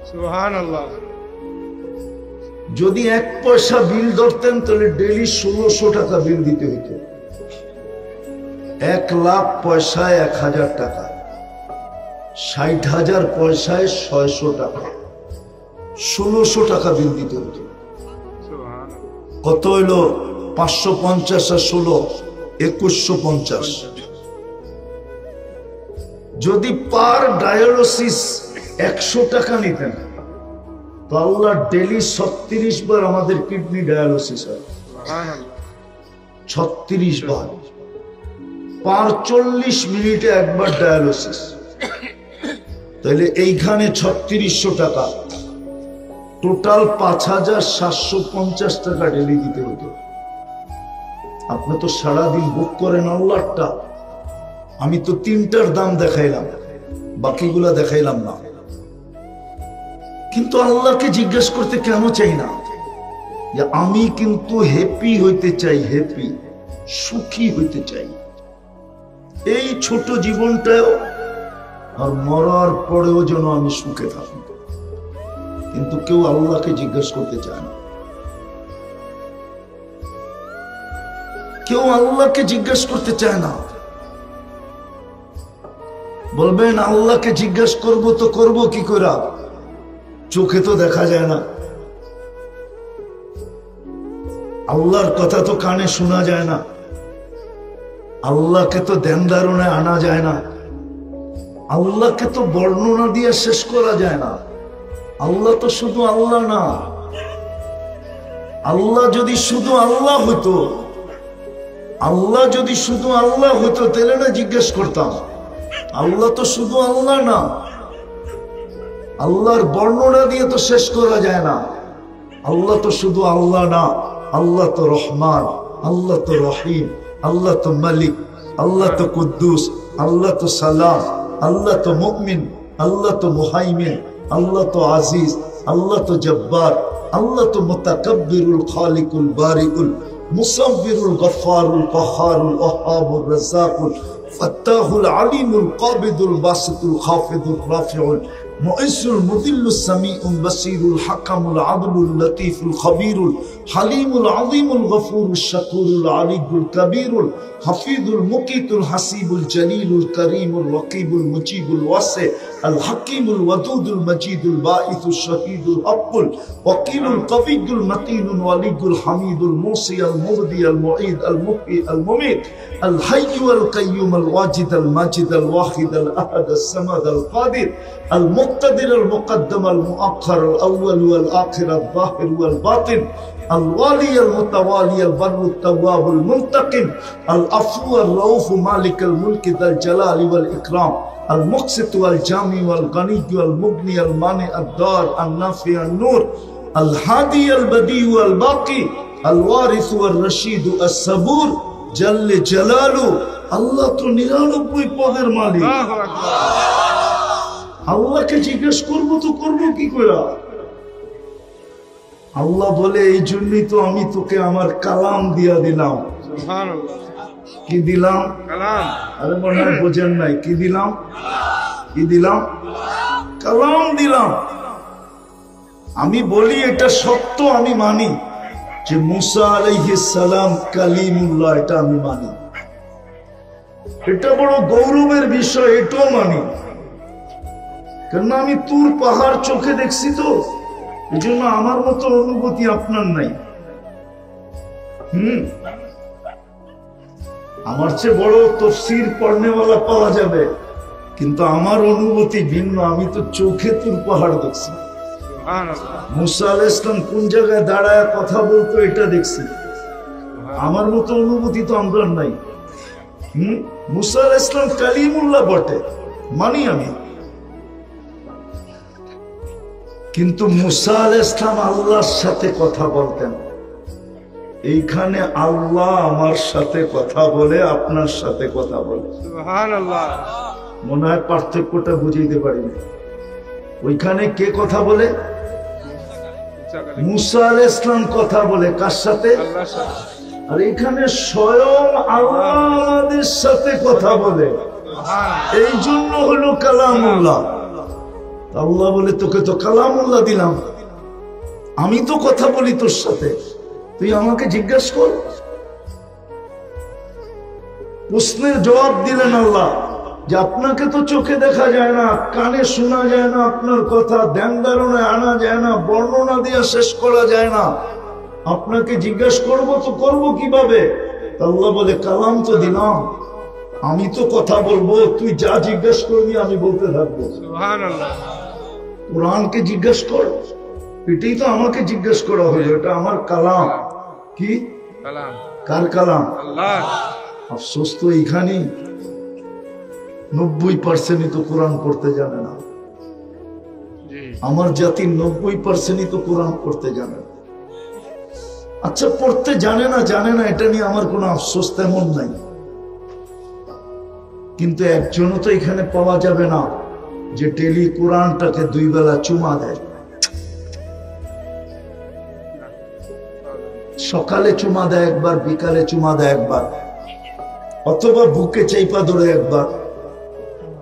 সুবহানাল্লাহ। যদি 1 পয়সা বিল ধরতেন তাহলে ডেলি 1600 টাকা বিল দিতে হইত। 1 লাখ পয়সায় 1000 টাকা, 60,000 পয়সায় 600 টাকা, 1600 টাকা বিল দিতে হতো। কত হইল? 550 আর 16 2150। যদি পার ডায়ালিসিস 100 টাকা নিতেন তো আল্লাহ ডেলি 36 বার আমাদের কিডনি ডায়ালিসিস হয়। 36 বার, পার 40 মিনিটে একবার ডায়ালিসিস। তাহলে এইখানে 3600 টাকা, টোটাল 5,750 টাকা ডেলি দিতে হতো। আপনি তো সারাদিন বুক করেন আল্লাহটা, আমি তো 3টার দাম দেখাইলাম, বাকিগুলা দেখাইলাম না। কিন্তু আল্লাহকে জিজ্ঞেস করতে কেন চাই না যে আমি কিন্তু হ্যাপি হইতে চাই, হ্যাপি সুখী হইতে চাই এই ছোট জীবনটাও, আর মরার পরেও যেন আমি সুখে থাকি। কিন্তু কেউ আল্লাহকে জিজ্ঞেস করতে চায় না, কেউ আল্লাহকে জিজ্ঞেস করতে চায় না। বলবেন আল্লাহকে জিজ্ঞেস করব তো করব কি করে? চোখে তো দেখা যায় না, আল্লাহর কথা তো কানে শোনা যায় না, আল্লাহকে তো ধ্যান ধারণায় আনা যায় না, আল্লাহকে তো বর্ণনা দিয়ে শেষ করা যায় না। আল্লাহ তো শুধু আল্লাহ না। আল্লাহ যদি শুধু আল্লাহ হতো, আল্লাহ যদি শুধু আল্লাহ হতো তাহলে না জিজ্ঞেস করতাম। আল্লাহ তো শুধু আল্লাহ না, আল্লাহর বর্ণনা দিয়ে তো শেষ করা যায় না। আল্লাহ তো শুধু আল্লাহ না, আল্লাহ তো রহমান, আল্লাহ তো রহিম, আল্লাহ তো মালিক, আল্লাহ তো কুদ্দুস, আল্লাহ তো সালাম, আল্লাহ তো মুমিন, আল্লাহ তো মুহাইমিন, আল্লাহ তো আজিজ, আল্লাহ তো জব্বার, আল্লাহ তো মুতাকাব্বিরুল খালিকুল বারিকুল মুসাব্বিরুল গফফারুল কাহ্হারুল ওয়াহ্হাবুর রাজ্জাকুল ফাত্তাহুল আলিমুল কাবিদুল বাসিতুল খাফিদুর রাফিউল মুইসুল মুদিল্লুস সামিউল বাসিরুল হাকামুল আদলুল লতীফুল খবীরুল হালিমুল আযীমুল গফুরুশ শাকুরুল আলিয়ুল কবীরুল হাফিজুল মুকিতুল হাসিবুল জলিলুল করিমুল ওয়াকিবুল মুজিবুল ওয়াসি আল হাকিমুল ওয়াদুদুল মজিদুল বাঈসুশ শহীদুল হকুল ওয়াকিলুল কবিয়ুল মতিনুল ওয়ালিয়ুল হামিদুল মুসি আল মুবদি আল মুঈদ আল মুহয়ি আল মুমীত আল হাইয়্যু আল কাইয়্যুম আল ওয়াজিদ আল মাজিদ আল ওয়াহিদ আল আহাদ আস সামাদ আল কাদির আল মুক্তাদির আল মুকদ্দম আল মুআখ্খার আল আউয়াল ওয়াল আখির আল যাহির ওয়াল বাতিন الوالي المتوالي البر التواب المنتقم العفو الرؤوف مالك الملك ذا الجلال والإكرام المقسط والجامع والغني والمغني المانع الدار النافع النور الهادي البديع والباقي الوارث والرشيد الصبور جل جلاله الله তো 99 পদের মালিক। আল্লাহকে জিজ্ঞেস করব তো করব কি করে? আল্লাহ বলে এই জন্যই তো আমি তোকে আমার কালাম দিয়া দিলাম। কি দিলাম? কালাম। আরে মনে হয় বোঝেন নাই, কি দিলাম? কি দিলাম? কালাম দিলাম। আমি বলি এটা সত্য, আমি মানি যে মুসা আলাইহিস সালাম কালিমুল্লাহ, এটা আমি মানি। এটা বড় গৌরবের বিষয়, এটাও মানি। কেননা আমি তুর পাহাড় চোখে দেখছি তো, এই জন্য আমার মতো অনুভূতি আপনার নাই। আমার চেয়ে বড় তাফসীর পড়নেওয়ালা পাওয়া যাবে, কিন্তু আমার অনুভূতি ভিন্ন। আমি তো চোখে তুর পাহাড় দেখছি। মুসা আলাইহিস সালাম কোন জায়গায় দাঁড়ায় কথা বলতো এটা দেখছি। আমার মতো অনুভূতি তো আমরা নাই। মুসা আলাইহিস সালাম কালিমুল্লাহ বটে, মানি আমি। কিন্তু মুসা আলাইহিস সালাম আল্লাহর সাথে কথা বলতেন। এইখানে আল্লাহ আমার সাথে কথা বলে, আপনার সাথে কথা বলে। সুবহানাল্লাহ। মনে হয় পার্থক্যটা বুঝাইতে পারিনি। ওইখানে কে কথা বলে? মুসা আলাইহিস সালাম কথা বলে কার সাথে? আল্লাহর সাথে। আর এখানে স্বয়ং আল্লাহ আমাদের সাথে কথা বলে, এই জন্য হলো কালামুল্লাহ। আল্লাহ বলে তোকে তো কালামুল্লাহ দিলাম, আমি তো কথা বলি তোর সাথে, তুই আমাকে জিজ্ঞাসা কর। প্রশ্নের জবাব দিলেন আল্লাহ যে আপনাকে তো চোখে দেখা যায় না, কানে শোনা যায় না, আপনার কথা ধ্যান ধারণায় আনা যায় না, বর্ণনা দিয়ে শেষ করা যায় না, আপনাকে জিজ্ঞাসা করবো তো করবো কিভাবে? আল্লাহ বলে কালাম তো দিলাম, আমি তো কথা বলবো, তুই যা জিজ্ঞাসা করবি আমি বলতে থাকবো। সুবহানাল্লাহ। কোরআনকে জিজ্ঞাসা কর, এটাই তো আমাকে জিজ্ঞাসা করা হলো, এটা আমার কালাম। কি কালাম? কার কালাম? আল্লাহ। আফসোস তো এইখানে 90% তো কোরআন পড়তে জানে না। আমার জাতির 90% তো কোরআন পড়তে জানে না। আচ্ছা, পড়তে জানে না এটা নিয়ে আমার কোনো আফসোস তেমন নাই, কিন্তু একজনও তো এখানে পাওয়া যাবে না যে ডেলি কোরআনটাকে 2 বেলা চুমা দেয়। সকালে চুমা দেয় একবার, বিকালে চুমা দেয় একবার, অথবা বুকে চাইপা ধরে একবার,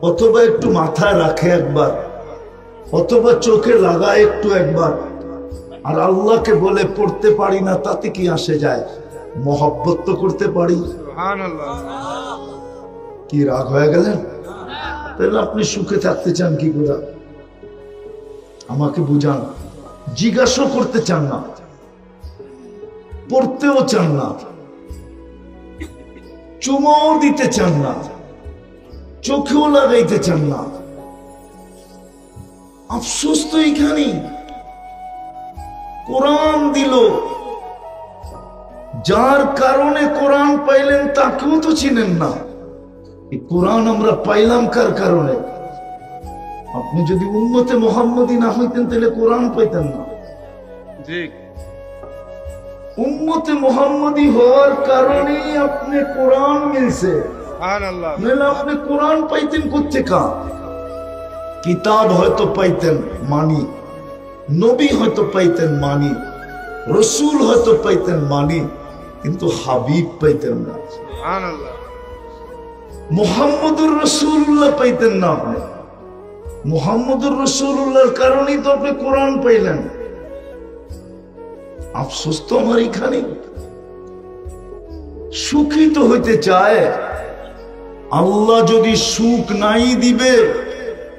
অথবা একটু মাথায় রাখে একবার, অথবা চোখে লাগায় একটু একবার। আর আল্লাহকে বলে পড়তে পারি না, তাতে কি আসে যায়? মহব্বত তো করতে পারি। কি রাগ হয়ে গেলেন? তাহলে আপনি সুখে থাকতে চান কি করে? আমাকে বুঝান। জিজ্ঞাসা করতে চান না, পড়তেও চান না, চুমাও দিতে চান না, চোখেও লাগাইতে চান না। আফসোস তো এইখানেই। কোরআন দিল, যার কারণে কোরআন পাইলেন তাকেও তো চিনেন না। এই কোরআন আমরা পাইলাম কার কারণে? আপনি যদি উম্মতে মুহাম্মদী না হইতেন তাহলে কোরআন পাইতেন না। উম্মতে মুহাম্মদী হওয়ার কারণেই আপনি কোরআন মিলছে, নাহলে আপনি কোরআন পাইতেন কোত্থেকে? কিতাব হয়তো পাইতেন, মানি। নবী হয়তো পাইতেন, মানি। রসুল হয়তো পাইতেন, মানি। কিন্তু হাবিব পাইতেন না। মুহাম্মদুর রাসূলুল্লাহ পাইতেন না আপনি। মুহাম্মদুর রাসূলুল্লাহর কারণেই তো আপনি কোরআন পাইলেন। আফসোস তো আমার এখানে। সুখী তো হইতে চায়। আল্লাহ যদি সুখ নাই দিবে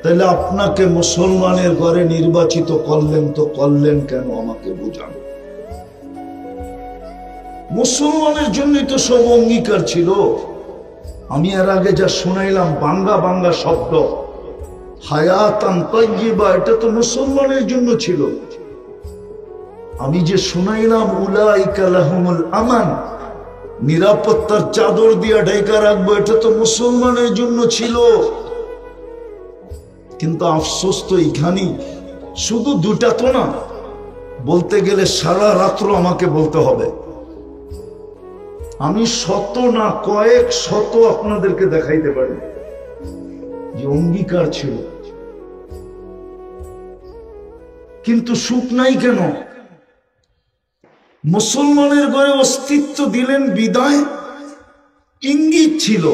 তাহলে আপনাকে মুসলমানের ঘরে নির্বাচিত করলেন, তো করলেন কেন? আমাকে বুঝান। মুসলমানের জন্যই তো সব অঙ্গীকার ছিল। আমি এর আগে যা শুনাইলাম বাঙ্গা বাঙ্গা শব্দ, হায়াতান তাইয়্যিবা, এটা তো মুসলমানের জন্য ছিল। আমি যে শুনাইলাম উলাইকা লাহুমুল আমান, নিরাপত্তার চাদর দিয়া ঢাকা রাখবো, এটা তো মুসলমানের জন্য ছিল। কিন্তু আফসোস তো এইখানেই। শুধু দুটা তো না, বলতে গেলে সারা রাত্র আমাকে বলতে হবে। আমি শত না কয়েক শত আপনাদেরকে দেখাইতে পারি যে অঙ্গীকার ছিল, কিন্তু সুখ নাই কেন? মুসলমানের ঘরে অস্তিত্ব দিলেন বিদায়, ইঙ্গিত ছিল।